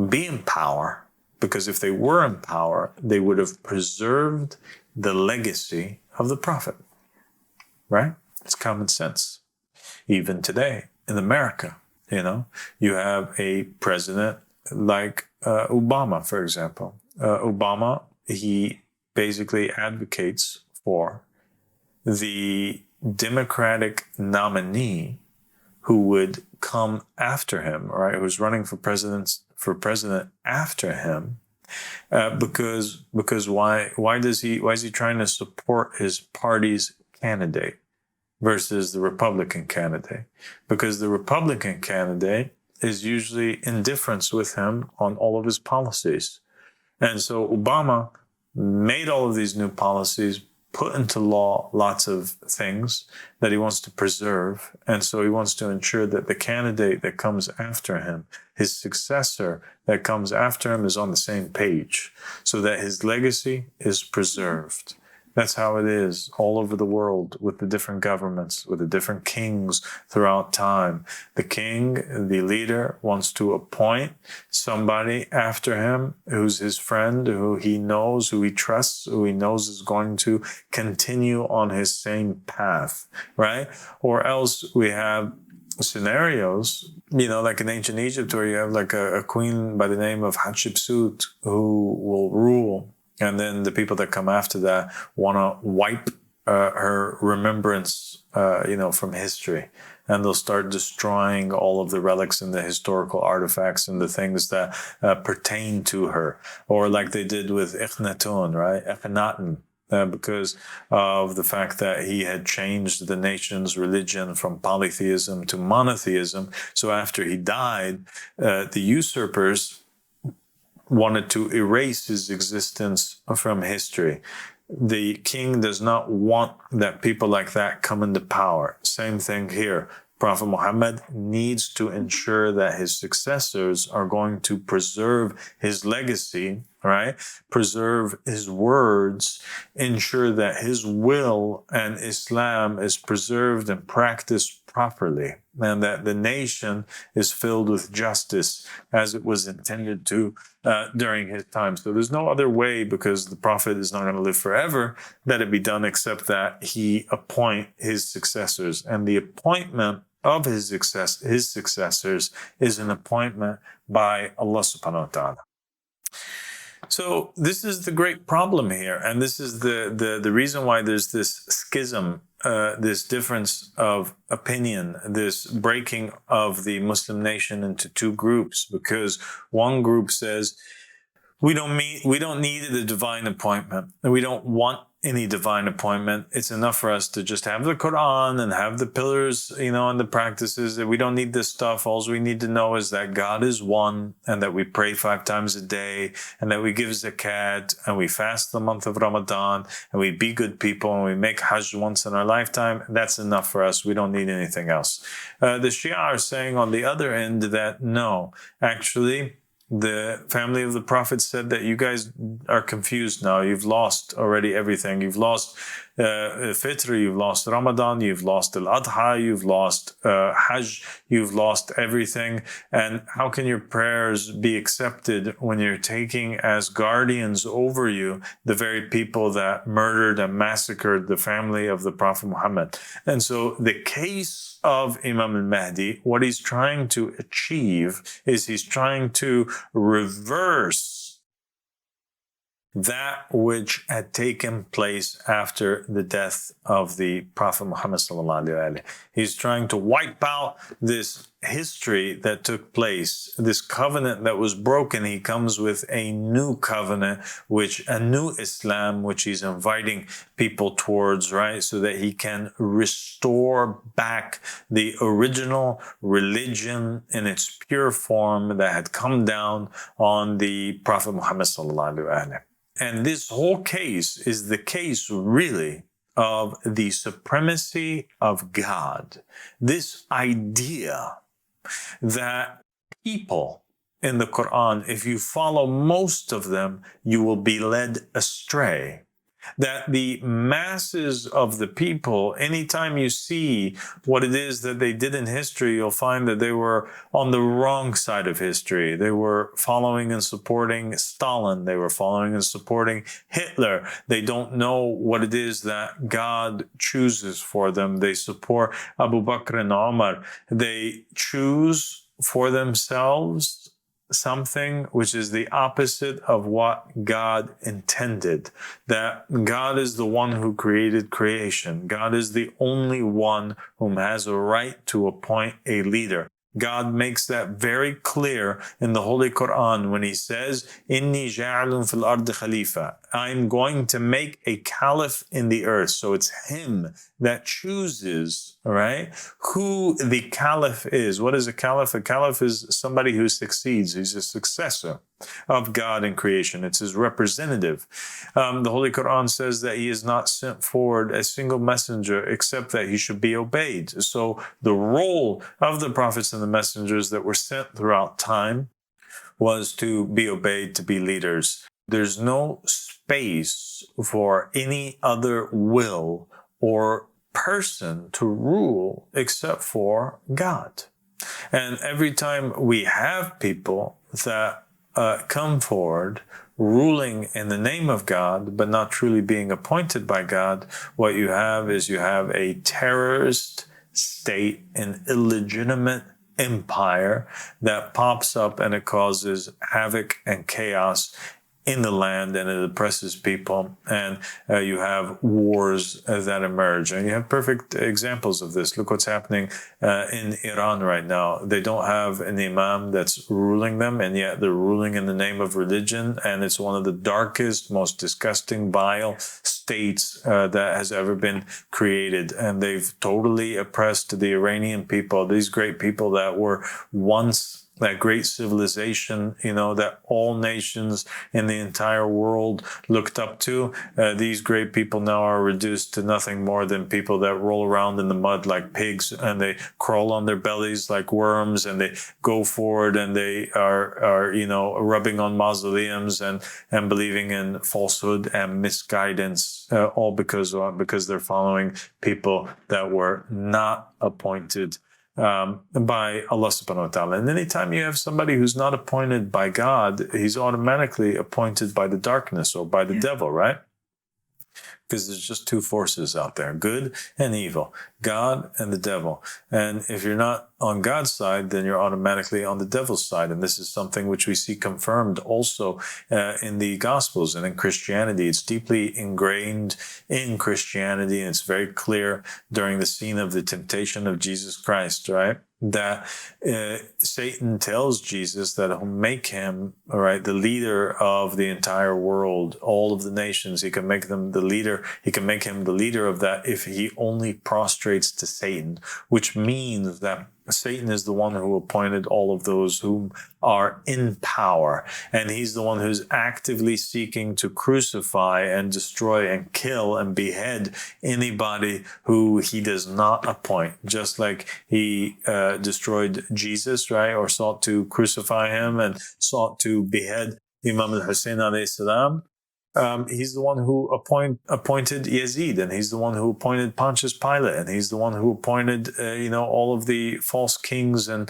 S1: be in power, because if they were in power, they would have preserved the legacy of the Prophet. Right? It's common sense. Even today in America, you have a president like Obama, for example. Obama, he basically advocates for the Democratic nominee who would come after him, right? Who's running for president after him, because why is he trying to support his party's candidate versus the Republican candidate? Because the Republican candidate is usually indifference with him on all of his policies. And so Obama made all of these new policies, put into law lots of things that he wants to preserve. And so he wants to ensure that the candidate that comes after him, his successor that comes after him, is on the same page so that his legacy is preserved. That's how it is all over the world with the different governments, with the different kings throughout time. The king, the leader, wants to appoint somebody after him who's his friend, who he knows, who he trusts, who he knows is going to continue on his same path, right? Or else we have scenarios, like in ancient Egypt, where you have like a queen by the name of Hatshepsut who will rule. And then the people that come after that want to wipe her remembrance, from history. And they'll start destroying all of the relics and the historical artifacts and the things that pertain to her. Or like they did with Akhenaten, right? Akhenaten. Because of the fact that he had changed the nation's religion from polytheism to monotheism. So after he died, the usurpers wanted to erase his existence from history. The king does not want that people like that come into power. Same thing here. Prophet Muhammad needs to ensure that his successors are going to preserve his legacy, right? Preserve his words, ensure that his will and Islam is preserved and practiced properly, and that the nation is filled with justice as it was intended to during his time. So there's no other way, because the Prophet is not going to live forever, that it be done except that he appoint his successors. And the appointment of his successors is an appointment by Allah subhanahu wa ta'ala. So this is the great problem here, and this is the reason why there's this schism, this difference of opinion, this breaking of the Muslim nation into two groups, because one group says, we don't need the divine appointment. We don't want any divine appointment. It's enough for us to just have the Quran and have the pillars, and the practices. We don't need this stuff. All we need to know is that God is one, and that we pray 5 times a day, and that we give zakat, and we fast the month of Ramadan, and we be good people, and we make Hajj once in our lifetime. That's enough for us. We don't need anything else. The Shia are saying on the other end that no, actually, the family of the Prophet said that you guys are confused now. You've lost already everything. You've lost Fitr, you've lost Ramadan, you've lost Al-Adha, you've lost Hajj, you've lost everything. And how can your prayers be accepted when you're taking as guardians over you the very people that murdered and massacred the family of the Prophet Muhammad? And so the case of Imam Al-Mahdi, what he's trying to achieve is he's trying to reverse that which had taken place after the death of the Prophet Muhammad sallallahu alaihi wasallam. He's trying to wipe out this history that took place, this covenant that was broken, he comes with a new covenant, a new Islam, which he's inviting people towards, right? So that he can restore back the original religion in its pure form that had come down on the Prophet Muhammad sallallahu alaihi wasallam. And this whole case is the case really of the supremacy of God. This idea that people in the Quran, if you follow most of them, you will be led astray. That the masses of the people, anytime you see what it is that they did in history, you'll find that they were on the wrong side of history. They were following and supporting Stalin. They were following and supporting Hitler. They don't know what it is that God chooses for them. They support Abu Bakr and Umar. They choose for themselves something which is the opposite of what God intended. That God is the one who created creation. God is the only one whom has a right to appoint a leader. God makes that very clear in the Holy Quran when he says, Inni ja'alun fil ardi khalifa. I'm going to make a caliph in the earth. So it's him that chooses, right, who the caliph is. What is a caliph? A caliph is somebody who succeeds. He's a successor of God in creation. It's his representative. The Holy Quran says that he has not sent forward a single messenger except that he should be obeyed. So the role of the prophets and the messengers that were sent throughout time was to be obeyed, to be leaders. There's no space for any other will or person to rule except for God. And every time we have people that come forward ruling in the name of God, but not truly being appointed by God, what you have is you have a terrorist state, an illegitimate empire that pops up, and it causes havoc and chaos in the land, and it oppresses people, and you have wars that emerge. And you have perfect examples of this. Look what's happening in Iran right now. They don't have an Imam that's ruling them, and yet they're ruling in the name of religion, and it's one of the darkest, most disgusting, vile states that has ever been created. And they've totally oppressed the Iranian people, these great people that were once that great civilization, that all nations in the entire world looked up to. These great people now are reduced to nothing more than people that roll around in the mud like pigs, and they crawl on their bellies like worms, and they go forward, and they are rubbing on mausoleums and believing in falsehood and misguidance, all because they're following people that were not appointed by Allah subhanahu wa ta'ala. And anytime you have somebody who's not appointed by God, he's automatically appointed by the darkness or by the devil, right? Because there's just two forces out there, good and evil, God and the devil. And if you're not on God's side, then you're automatically on the devil's side. And this is something which we see confirmed also in the Gospels and in Christianity. It's deeply ingrained in Christianity, and it's very clear during the scene of the temptation of Jesus Christ, right? That Satan tells Jesus that he'll make him, all right, the leader of the entire world, all of the nations. He can make them the leader. He can make him the leader of that if he only prostrates to Satan, which means that Satan is the one who appointed all of those whom are in power. And he's the one who's actively seeking to crucify and destroy and kill and behead anybody who he does not appoint. Just like he destroyed Jesus, right? Or sought to crucify him and sought to behead Imam Al-Hussein alayhi salam. He's the one who appointed Yazid, and he's the one who appointed Pontius Pilate, and he's the one who appointed, all of the false kings and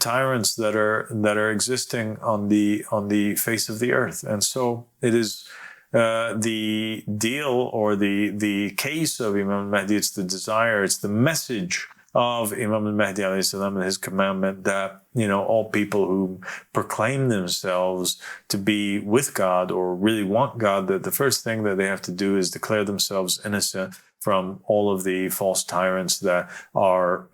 S1: tyrants that are existing on the face of the earth. And so it is the deal or the case of Imam Mahdi. It's the desire, it's the message of Imam Mahdi alayhi salam and his commandment that, all people who proclaim themselves to be with God or really want God, that the first thing that they have to do is declare themselves innocent from all of the false tyrants that are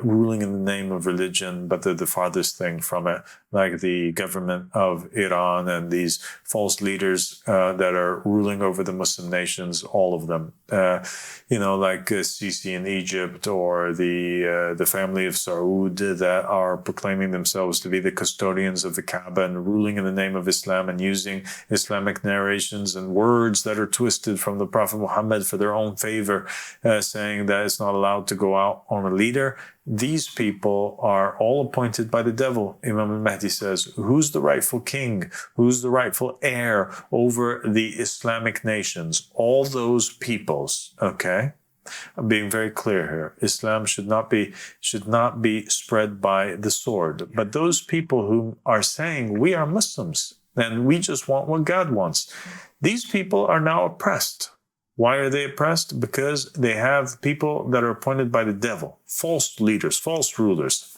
S1: ruling in the name of religion, but they're the farthest thing from it, like the government of Iran and these false leaders that are ruling over the Muslim nations, all of them. Like Sisi in Egypt, or the family of Saud that are proclaiming themselves to be the custodians of the Kaaba and ruling in the name of Islam and using Islamic narrations and words that are twisted from the Prophet Muhammad for their own favor, saying that it's not allowed to go out on a leader. These people are all appointed by the devil. Imam Mahdi says, who's the rightful king? Who's the rightful heir over the Islamic nations? All those peoples, okay? I'm being very clear here. Islam should not be spread by the sword. But those people who are saying, we are Muslims and we just want what God wants, these people are now oppressed. Why are they oppressed? Because they have people that are appointed by the devil, false leaders, false rulers,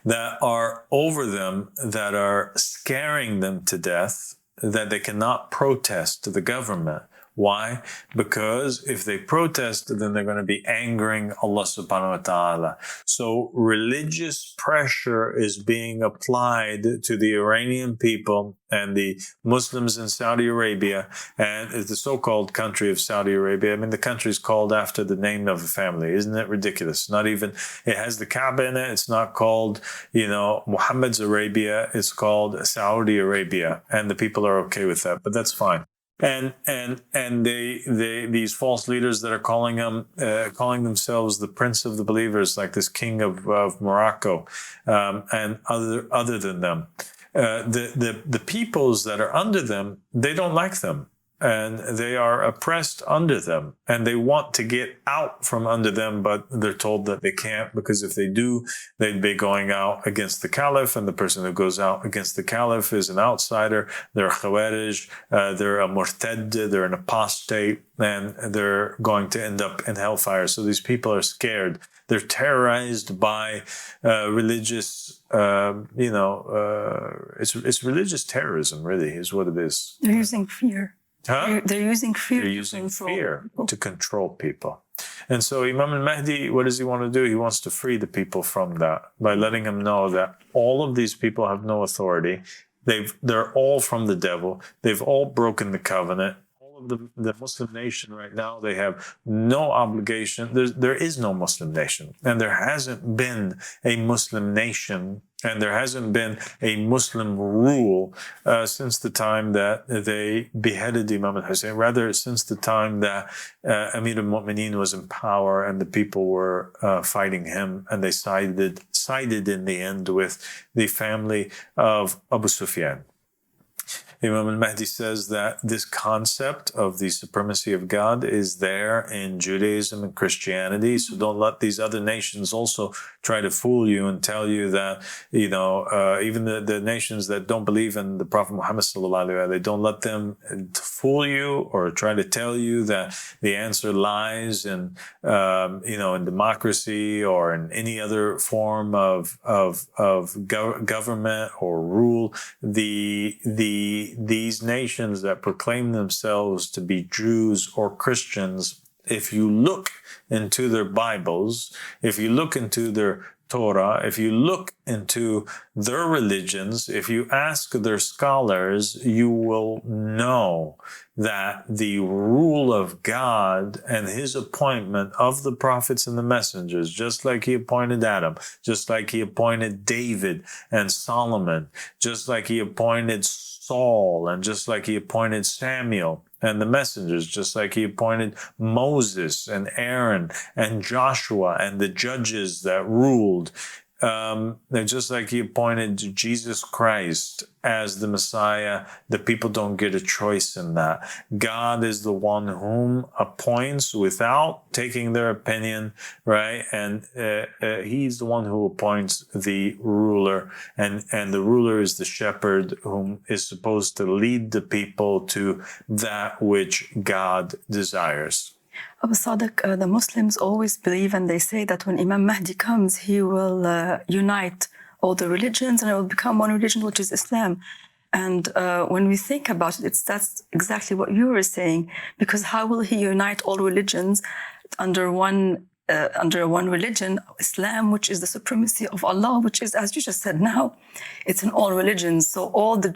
S1: that are over them, that are scaring them to death, that they cannot protest to the government. Why? Because if they protest, then they're going to be angering Allah subhanahu wa ta'ala. So religious pressure is being applied to the Iranian people and the Muslims in Saudi Arabia and the so-called country of Saudi Arabia. I mean, the country is called after the name of a family. Isn't it ridiculous? Not even, it has the Kaaba in it. It's not called, Muhammad's Arabia. It's called Saudi Arabia. And the people are okay with that, but that's fine. And these false leaders that are calling themselves the Prince of the Believers, like this king of Morocco, and other than them, the peoples that are under them, they don't like them, and they are oppressed under them, and they want to get out from under them, but they're told that they can't, because if they do, they'd be going out against the Caliph, and the person who goes out against the Caliph is an outsider. They're a Khawarij, they're a Murtad, they're an apostate, and they're going to end up in hellfire. So these people are scared. They're terrorized by religious, it's religious terrorism, really, is what it is.
S2: They're using fear.
S1: Huh?
S2: They're using fear.
S1: They're using fear to control people. And so Imam Mahdi, what does he want to do? He wants to free the people from that by letting them know that all of these people have no authority. They're all from the devil. They've all broken the covenant. All of the Muslim nation right now, they have no obligation. There is no Muslim nation, and there hasn't been a Muslim nation, and there hasn't been a Muslim rule since the time that they beheaded Imam al-Hussein, rather since the time that Amir al-Mu'mineen was in power and the people were fighting him, and they sided in the end with the family of Abu Sufyan. Imam al-Mahdi says that this concept of the supremacy of God is there in Judaism and Christianity. So don't let these other nations also try to fool you and tell you that, even the nations that don't believe in the Prophet Muhammad sallallahu alaihi wasallam, don't let them fool you or try to tell you that the answer lies in, in democracy or in any other form of government or rule. These nations that proclaim themselves to be Jews or Christians, if you look into their Bibles, if you look into their Torah, if you look into their religions, if you ask their scholars, you will know that the rule of God and his appointment of the prophets and the messengers, just like he appointed Adam, just like he appointed David and Solomon, just like he appointed Saul, and just like he appointed Samuel and the messengers, just like he appointed Moses and Aaron and Joshua and the judges that ruled, just like he appointed Jesus Christ as the Messiah. The people don't get a choice in that. God is the one whom appoints without taking their opinion, right? And he's the one who appoints the ruler, and the ruler is the shepherd whom is supposed to lead the people to that which God desires.
S2: Aba Al-Sadiq, the Muslims always believe, and they say that when Imam Mahdi comes, he will unite all the religions and it will become one religion, which is Islam. And when we think about it, that's exactly what you were saying, because how will he unite all religions under one religion, Islam, which is the supremacy of Allah, which is, as you just said now, it's in all religions. So all the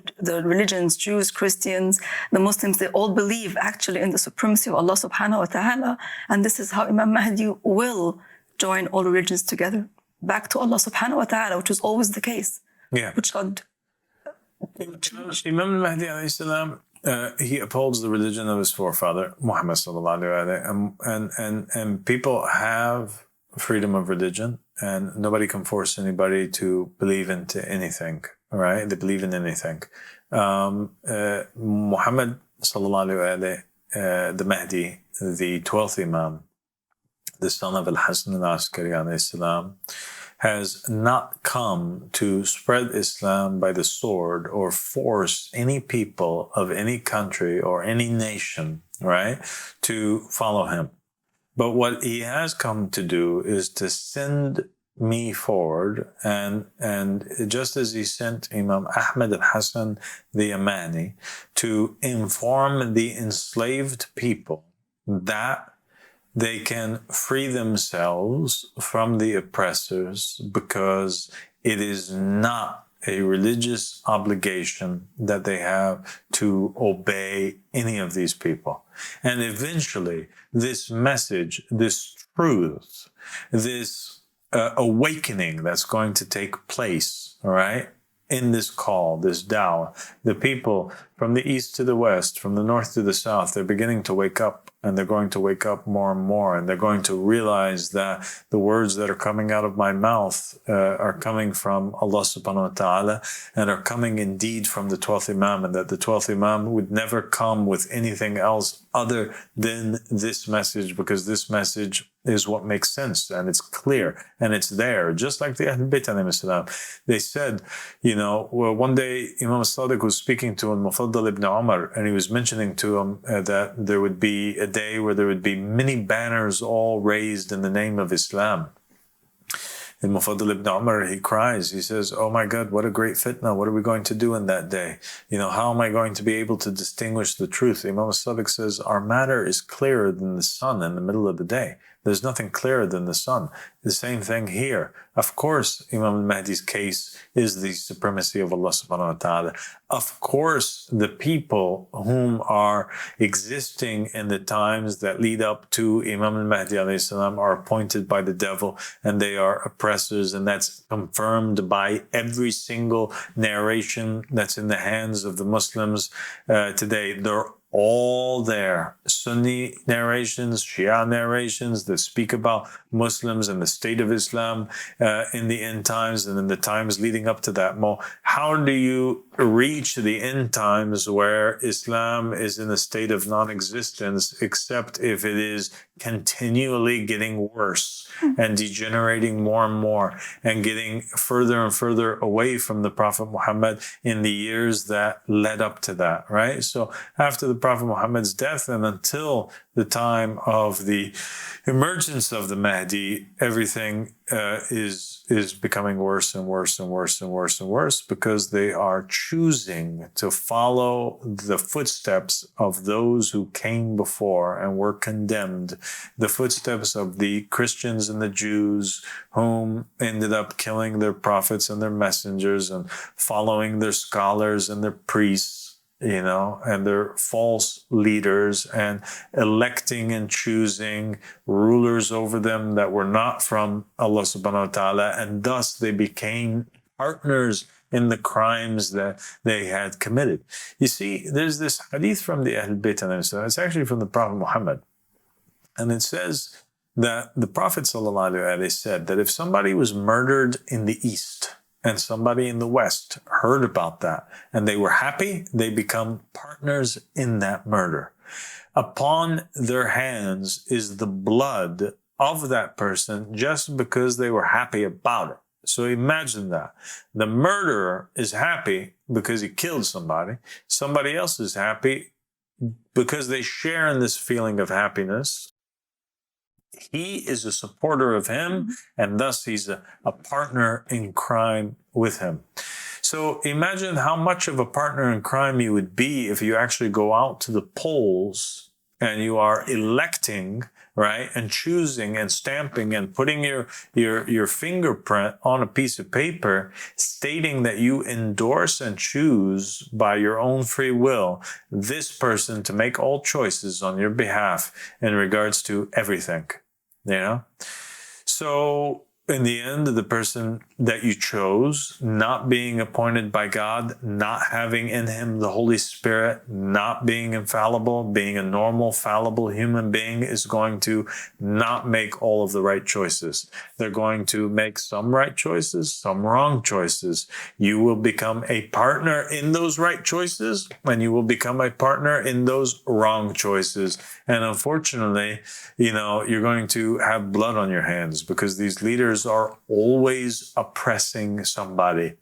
S2: religions, Jews, Christians, the Muslims, they all believe actually in the supremacy of Allah subhanahu wa ta'ala. And this is how Imam Mahdi will join all religions together back to Allah subhanahu wa ta'ala, which was always the case.
S1: Yeah.
S2: Which God...
S1: Imam Mahdi alayhi salam, he upholds the religion of his forefather, Muhammad sallallahu alayhi wa sallam, and people have freedom of religion, and nobody can force anybody to believe into anything, right? They believe in anything. Muhammad sallallahu alayhi wa sallam, the Mahdi, the 12th Imam, the son of Al-Hasan al-Askari alayhi salam, has not come to spread Islam by the sword or force any people of any country or any nation, right, to follow him. But what he has come to do is to send me forward, and just as he sent Imam Ahmad al-Hasan the Yamani to inform the enslaved people that they can free themselves from the oppressors, because it is not a religious obligation that they have to obey any of these people. And eventually, this message, this truth, this awakening that's going to take place, all right, in this call, this dawah, the people from the east to the west, from the north to the south, they're beginning to wake up, and they're going to wake up more and more, and they're going to realize that the words that are coming out of my mouth are coming from Allah subhanahu wa ta'ala, and are coming indeed from the 12th Imam, and that the 12th Imam would never come with anything else other than this message, because this message is what makes sense, and it's clear, and it's there. Just like the Ahlul Bayt alayhim salam. They said, you know, well, one day Imam Al-Sadiq was speaking to Al-Mufaddal ibn Umar, and he was mentioning to him that there would be a day where there would be many banners all raised in the name of Islam. And Mufaddal ibn Umar, he cries, he says, oh my God, what a great fitna, what are we going to do in that day? You know, how am I going to be able to distinguish the truth? Imam Al-Sadiq says, our matter is clearer than the sun in the middle of the day. There's nothing clearer than the sun. The same thing here. Of course, Imam al-Mahdi's case is the supremacy of Allah subhanahu wa ta'ala. Of course, the people whom are existing in the times that lead up to Imam al-Mahdi alayhi salam are appointed by the devil, and they are oppressors, and that's confirmed by every single narration that's in the hands of the Muslims today. They're all there. Sunni narrations, Shia narrations that speak about Muslims and the state of Islam in the end times and in the times leading up to that. How do you reach the end times where Islam is in a state of non-existence, except if it is continually getting worse and degenerating more and more and getting further and further away from the Prophet Muhammad in the years that led up to that, right? So after the Prophet Muhammad's death and until the time of the emergence of the Mahdi, everything is becoming worse and worse and worse and worse and worse, because they are choosing to follow the footsteps of those who came before and were condemned, the footsteps of the Christians and the Jews, whom ended up killing their prophets and their messengers and following their scholars and their priests, you know, and their false leaders, and electing and choosing rulers over them that were not from Allah subhanahu wa ta'ala, and thus they became partners in the crimes that they had committed. You see, there's this hadith from the Ahlul Bayt, it's actually from the Prophet Muhammad, and it says that the Prophet sallallahu alaihi wasallam said that if somebody was murdered in the East, and somebody in the West heard about that, and they were happy, they become partners in that murder. Upon their hands is the blood of that person just because they were happy about it. So imagine that. The murderer is happy because he killed somebody. Somebody else is happy because they share in this feeling of happiness. He is a supporter of him, and thus he's a partner in crime with him. So imagine how much of a partner in crime you would be if you actually go out to the polls and you are electing, right, and choosing and stamping and putting your fingerprint on a piece of paper, stating that you endorse and choose by your own free will this person to make all choices on your behalf in regards to everything, you know? So in the end, the person that you chose, not being appointed by God, not having in him the Holy Spirit, not being infallible, being a normal, fallible human being, is going to not make all of the right choices. They're going to make some right choices, some wrong choices. You will become a partner in those right choices, and you will become a partner in those wrong choices. And unfortunately, you're going to have blood on your hands, because these leaders are always oppressing somebody.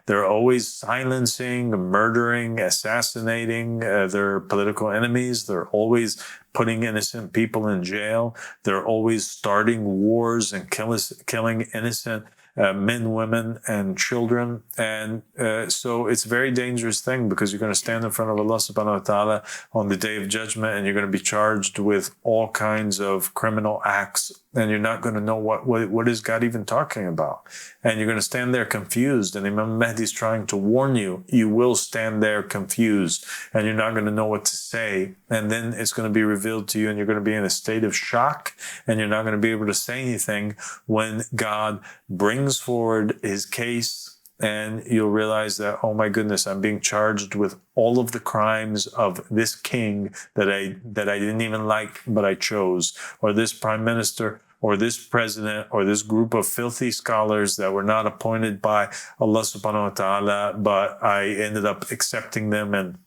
S1: They're always silencing, murdering, assassinating their political enemies. They're always putting innocent people in jail. They're always starting wars and killing innocent men, women, and children. And so it's a very dangerous thing, because you're going to stand in front of Allah subhanahu wa ta'ala on the day of judgment, and you're going to be charged with all kinds of criminal acts, and you're not going to know what is God even talking about. And you're going to stand there confused. And Imam Mahdi is trying to warn you, you will stand there confused, and you're not going to know what to say. And then it's going to be revealed to you, and you're going to be in a state of shock, and you're not going to be able to say anything when God brings forward his case. And you'll realize that, oh my goodness, I'm being charged with all of the crimes of this king that I didn't even like, but I chose, or this prime minister, or this president, or this group of filthy scholars that were not appointed by Allah subhanahu wa ta'ala, but I ended up accepting them and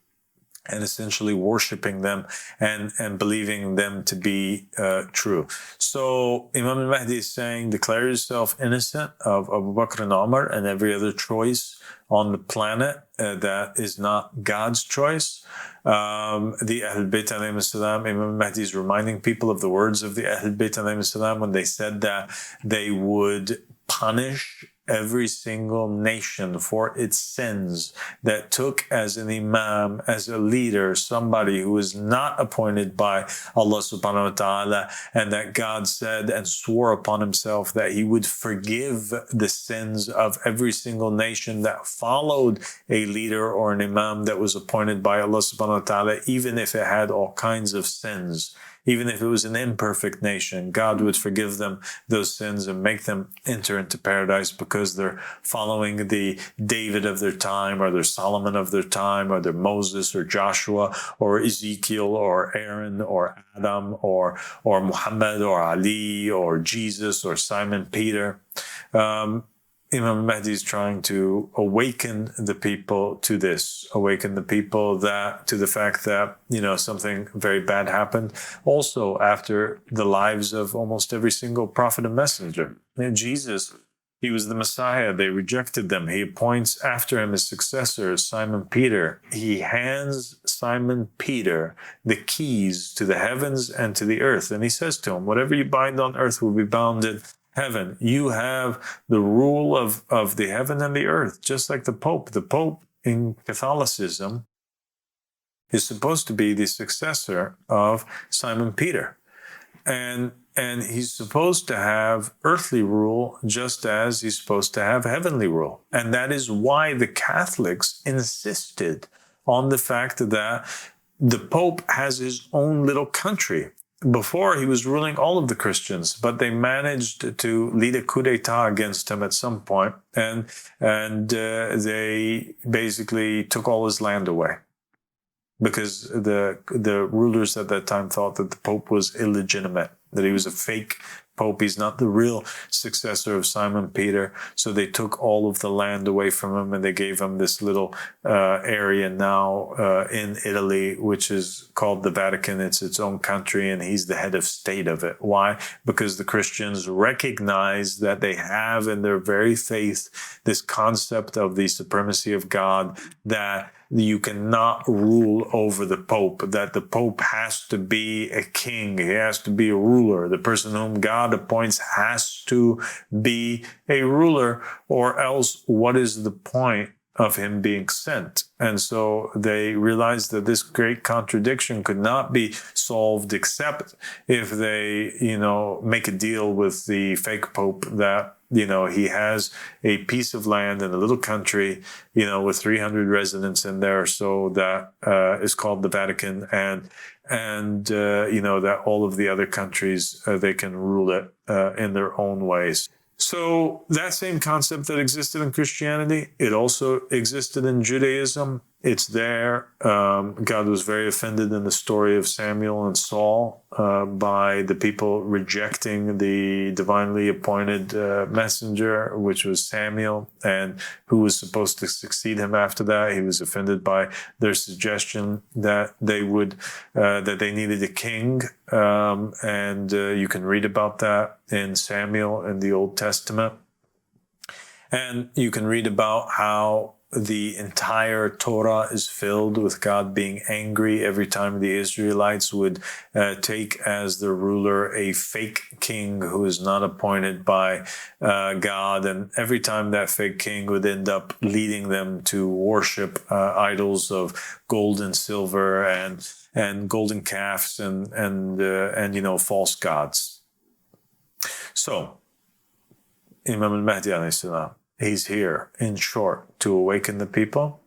S1: essentially worshiping them and believing them to be true. So Imam Mahdi is saying, declare yourself innocent of Abu Bakr and Umar and every other choice on the planet that is not God's choice. The Ahl Bayt alayhim salam, Imam Mahdi is reminding people of the words of the Ahl Bayt alayhim salam when they said that they would punish every single nation for its sins that took as an imam, as a leader, somebody who is not appointed by Allah subhanahu wa ta'ala, and that God said and swore upon himself that he would forgive the sins of every single nation that followed a leader or an imam that was appointed by Allah subhanahu wa ta'ala, even if it had all kinds of sins. Even if it was an imperfect nation, God would forgive them those sins and make them enter into paradise, because they're following the David of their time, or their Solomon of their time, or their Moses or Joshua or Ezekiel or Aaron or Adam or Muhammad or Ali or Jesus or Simon Peter. Imam Mahdi is trying to awaken the people to this, awaken the people to the fact that, something very bad happened also after the lives of almost every single prophet and messenger. Jesus, he was the Messiah. They rejected them. He appoints after him his successor, Simon Peter. He hands Simon Peter the keys to the heavens and to the earth. And he says to him, whatever you bind on earth will be bound in heaven. You have the rule of the heaven and the earth, just like the Pope. The Pope in Catholicism is supposed to be the successor of Simon Peter. And he's supposed to have earthly rule just as he's supposed to have heavenly rule. And that is why the Catholics insisted on the fact that the Pope has his own little country. Before, he was ruling all of the Christians, but they managed to lead a coup d'etat against him at some point, and they basically took all his land away, because the rulers at that time thought that the Pope was illegitimate, that he was a fake Pope. He's not the real successor of Simon Peter. So they took all of the land away from him, and they gave him this little area now in Italy, which is called the Vatican. It's its own country, and he's the head of state of it. Why? Because the Christians recognize that they have in their very faith this concept of the supremacy of God, that you cannot rule over the Pope, that the Pope has to be a king, he has to be a ruler. The person whom God appoints has to be a ruler, or else what is the point of him being sent. And so they realized that this great contradiction could not be solved except if they, make a deal with the fake pope that, he has a piece of land in a little country, with 300 residents in there. So that is called the Vatican. And that all of the other countries, they can rule it in their own ways. So that same concept that existed in Christianity, it also existed in Judaism. It's there. God was very offended in the story of Samuel and Saul by the people rejecting the divinely appointed messenger, which was Samuel, and who was supposed to succeed him after that. He was offended by their suggestion that they needed a king, and you can read about that in Samuel in the Old Testament, and you can read about how the entire Torah is filled with God being angry every time the Israelites would take as their ruler a fake king who is not appointed by God. And every time that fake king would end up leading them to worship idols of gold and silver and golden calves and false gods. So, Imam Al-Mahdi alayhi salam, he's here, in short, to awaken the people,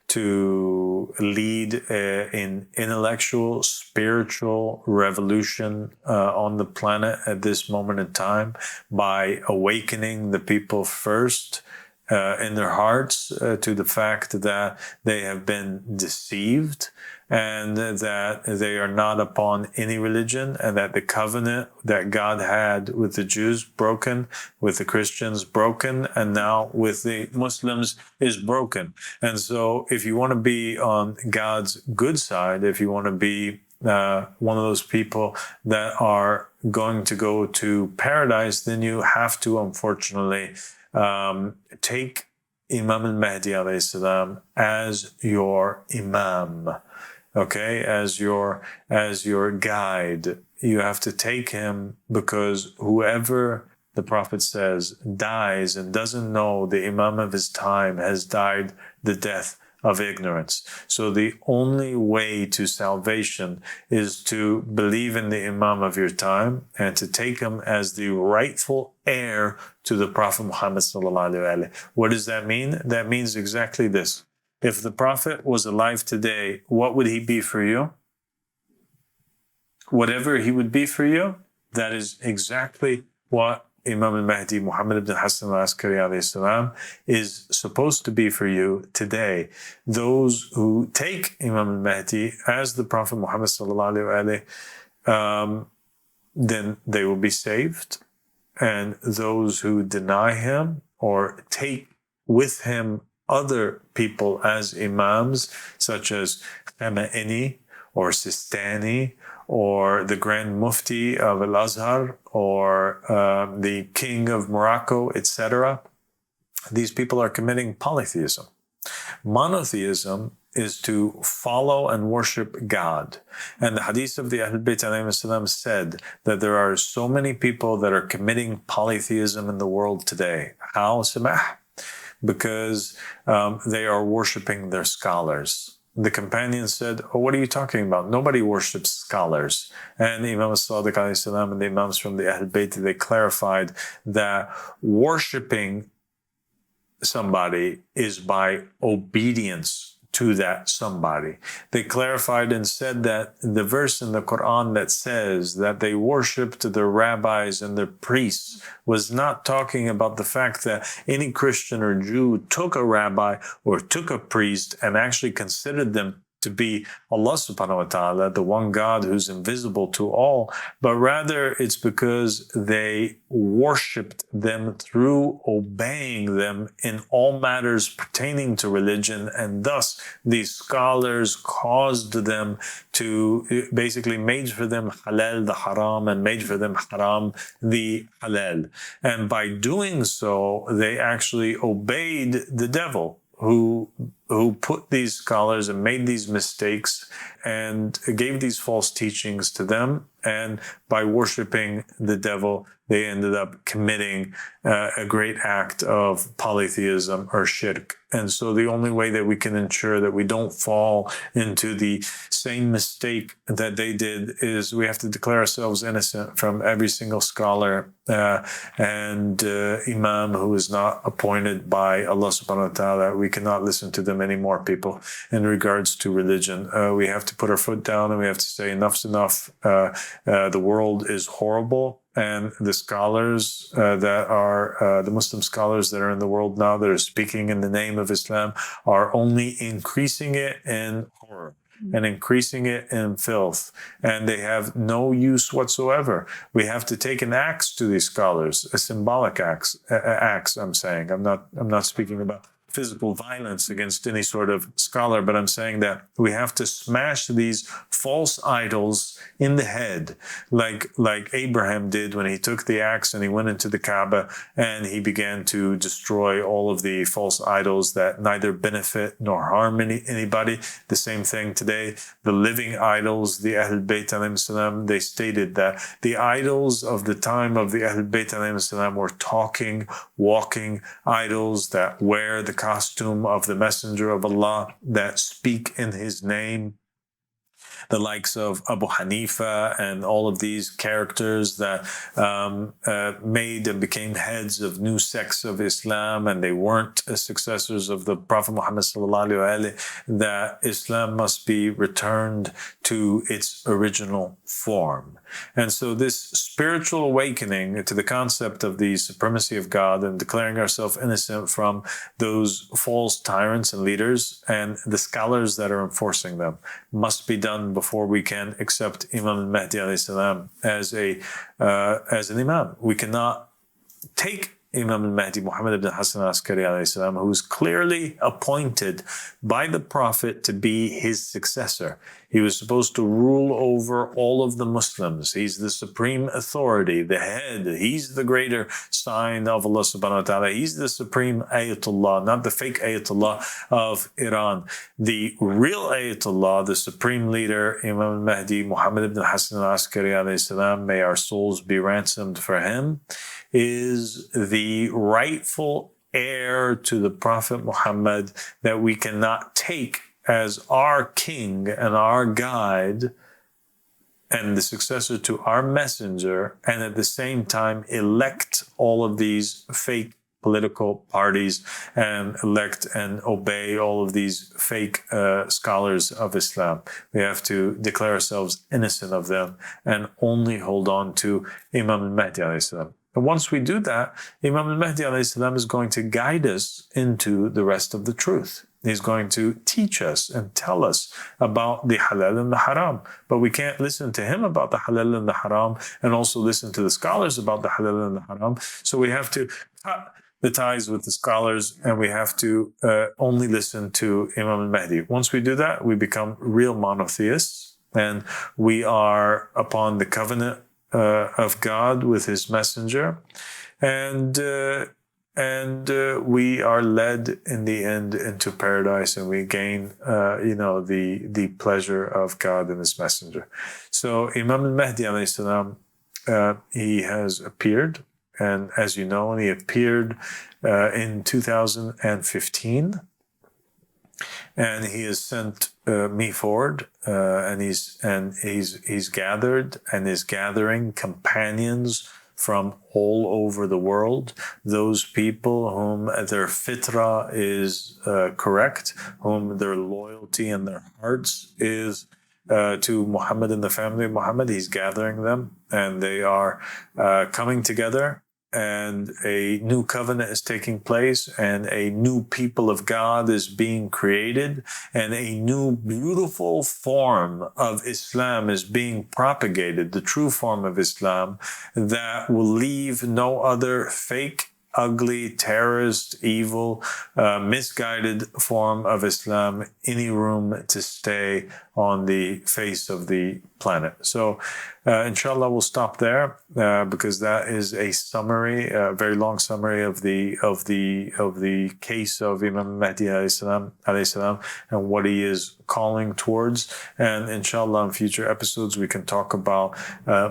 S1: to lead an intellectual, spiritual revolution on the planet at this moment in time by awakening the people first in their hearts to the fact that they have been deceived and that they are not upon any religion, and that the covenant that God had with the Jews broken, with the Christians broken, and now with the Muslims is broken. And so if you want to be on God's good side, if you want to be one of those people that are going to go to paradise, then you have to, unfortunately, take Imam al-Mahdi alayhi salam as your Imam. Okay, as your guide. You have to take him, because whoever, the Prophet says, dies and doesn't know the Imam of his time has died the death of ignorance. So the only way to salvation is to believe in the Imam of your time and to take him as the rightful heir to the Prophet Muhammad sallallahu alaihi wasallam. What does that mean? That means exactly this. If the Prophet was alive today, what would he be for you? Whatever he would be for you, that is exactly what Imam al-Mahdi, Muhammad ibn Hassan al-Askari alayhi salam, is supposed to be for you today. Those who take Imam al-Mahdi as the Prophet Muhammad sallallahu alaihi, then they will be saved. And those who deny him or take with him other people as imams, such as Khamenei or Sistani or the Grand Mufti of Al-Azhar or the King of Morocco, etc., these people are committing polytheism. Monotheism is to follow and worship God. And the hadith of the Ahl Bayt alayhim salam said that there are so many people that are committing polytheism in the world today. How, Samah? Because they are worshiping their scholars. The companion said, "Oh, what are you talking about? Nobody worships scholars." And the Imam Al-Sadiq alayhi salam and the Imams from the Ahl Bayt, they clarified that worshiping somebody is by obedience to that somebody. They clarified and said that the verse in the Quran that says that they worshipped their rabbis and their priests was not talking about the fact that any Christian or Jew took a rabbi or took a priest and actually considered them to be Allah subhanahu wa ta'ala, the one God who's invisible to all, but rather it's because they worshipped them through obeying them in all matters pertaining to religion, and thus these scholars caused them to basically made for them halal the haram and made for them haram the halal. And by doing so, they actually obeyed the devil, who who put these scholars and made these mistakes and gave these false teachings to them. And by worshiping the devil, they ended up committing a great act of polytheism or shirk. And so the only way that we can ensure that we don't fall into the same mistake that they did is we have to declare ourselves innocent from every single scholar and Imam who is not appointed by Allah subhanahu wa ta'ala. We cannot listen to them anymore, people, in regards to religion. We have to put our foot down and we have to say enough's enough. The world is horrible. And the scholars that are, the Muslim scholars that are in the world now that are speaking in the name of Islam are only increasing it in horror and increasing it in filth. And they have no use whatsoever. We have to take an axe to these scholars, a symbolic axe, I'm saying. I'm not speaking about physical violence against any sort of scholar, but I'm saying that we have to smash these false idols in the head, like Abraham did when he took the axe and he went into the Kaaba and he began to destroy all of the false idols that neither benefit nor harm anybody. The same thing today, the living idols, the Ahl Bayt alayhim salam, they stated that the idols of the time of the Ahl Bayt alayhim salam were talking, walking idols that wear the costume of the Messenger of Allah, that speak in his name. The likes of Abu Hanifa and all of these characters that made and became heads of new sects of Islam, and they weren't successors of the Prophet Muhammad sallallahu alaihi wasallam, that Islam must be returned to its original form. And so this spiritual awakening to the concept of the supremacy of God and declaring ourselves innocent from those false tyrants and leaders and the scholars that are enforcing them must be done before we can accept Imam Mahdi alayhi salam as an Imam. We cannot take Imam Mahdi, Muhammad ibn Hassan al-Askari alayhi salam, who is clearly appointed by the Prophet to be his successor. He was supposed to rule over all of the Muslims. He's the supreme authority, the head. He's the greater sign of Allah subhanahu wa ta'ala. He's the supreme Ayatollah, not the fake Ayatollah of Iran. The real Ayatollah, the supreme leader, Imam Mahdi, Muhammad ibn Hassan al-Askari alayhi salam, may our souls be ransomed for him, is the rightful heir to the Prophet Muhammad that we cannot take as our king and our guide and the successor to our messenger, and at the same time elect all of these fake political parties and elect and obey all of these fake scholars of Islam. We have to declare ourselves innocent of them and only hold on to Imam al-Mahdi alayhi salam. And once we do that, Imam al-Mahdi alayhi salam is going to guide us into the rest of the truth. He's going to teach us and tell us about the halal and the haram. But we can't listen to him about the halal and the haram and also listen to the scholars about the halal and the haram. So we have to cut the ties with the scholars and we have to only listen to Imam al-Mahdi. Once we do that, we become real monotheists and we are upon the covenant of God with his messenger. And we are led in the end into paradise and we gain, the pleasure of God and his messenger. So Imam al-Mahdi alayhi salam, he has appeared. And as you know, he appeared in 2015. And he has sent me forward, and he's gathered and is gathering companions from all over the world, those people whom their fitrah is correct, whom their loyalty and their hearts is to Muhammad and the family of Muhammad. He's gathering them, and they are coming together, and a new covenant is taking place, and a new people of God is being created, and a new beautiful form of Islam is being propagated, the true form of Islam that will leave no other fake, ugly, terrorist, evil, misguided form of Islam any room to stay on the face of the planet. So Inshallah, we'll stop there because that is a summary, a very long summary of the case of Imam Mahdi alayhi salam and what he is calling towards. And inshallah, in future episodes, we can talk about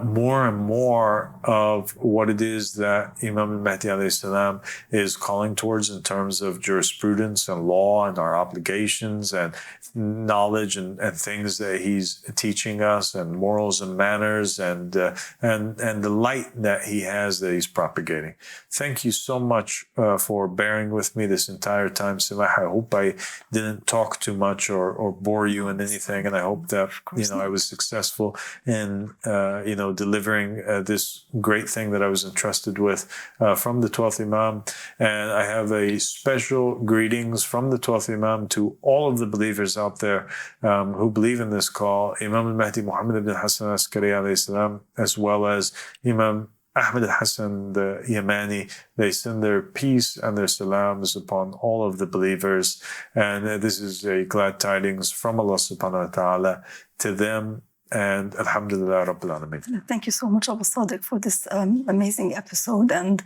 S1: more and more of what it is that Imam Mahdi alayhi salam is calling towards in terms of jurisprudence and law and our obligations and knowledge and things that he's teaching us and morals and manners and the light that he has that he's propagating. Thank you so much for bearing with me this entire time, Samah. I hope I didn't talk too much or bore you in anything, and I hope that I was successful in delivering this great thing that I was entrusted with from the 12th Imam. And I have a special greetings from the 12th Imam to all of the believers out there who believe in this call, Imam Al-Mahdi Muhammad ibn Hassan al-Askari alayhi salam, as well as Imam Ahmed al-Hassan the Yamani. They send their peace and their salams upon all of the believers. And this is a glad tidings from Allah subhanahu wa ta'ala to them. And Alhamdulillah Rabbil Alameen.
S2: Thank you so much, Aba Al-Sadiq, for this amazing episode. And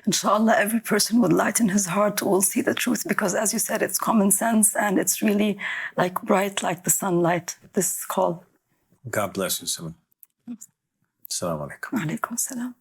S2: inshallah, every person would lighten his heart will see the truth, because as you said, it's common sense and it's really like bright like the sunlight, this call.
S1: God bless you, Samah. Assalamu alaikum.
S2: Wa alaikum salam.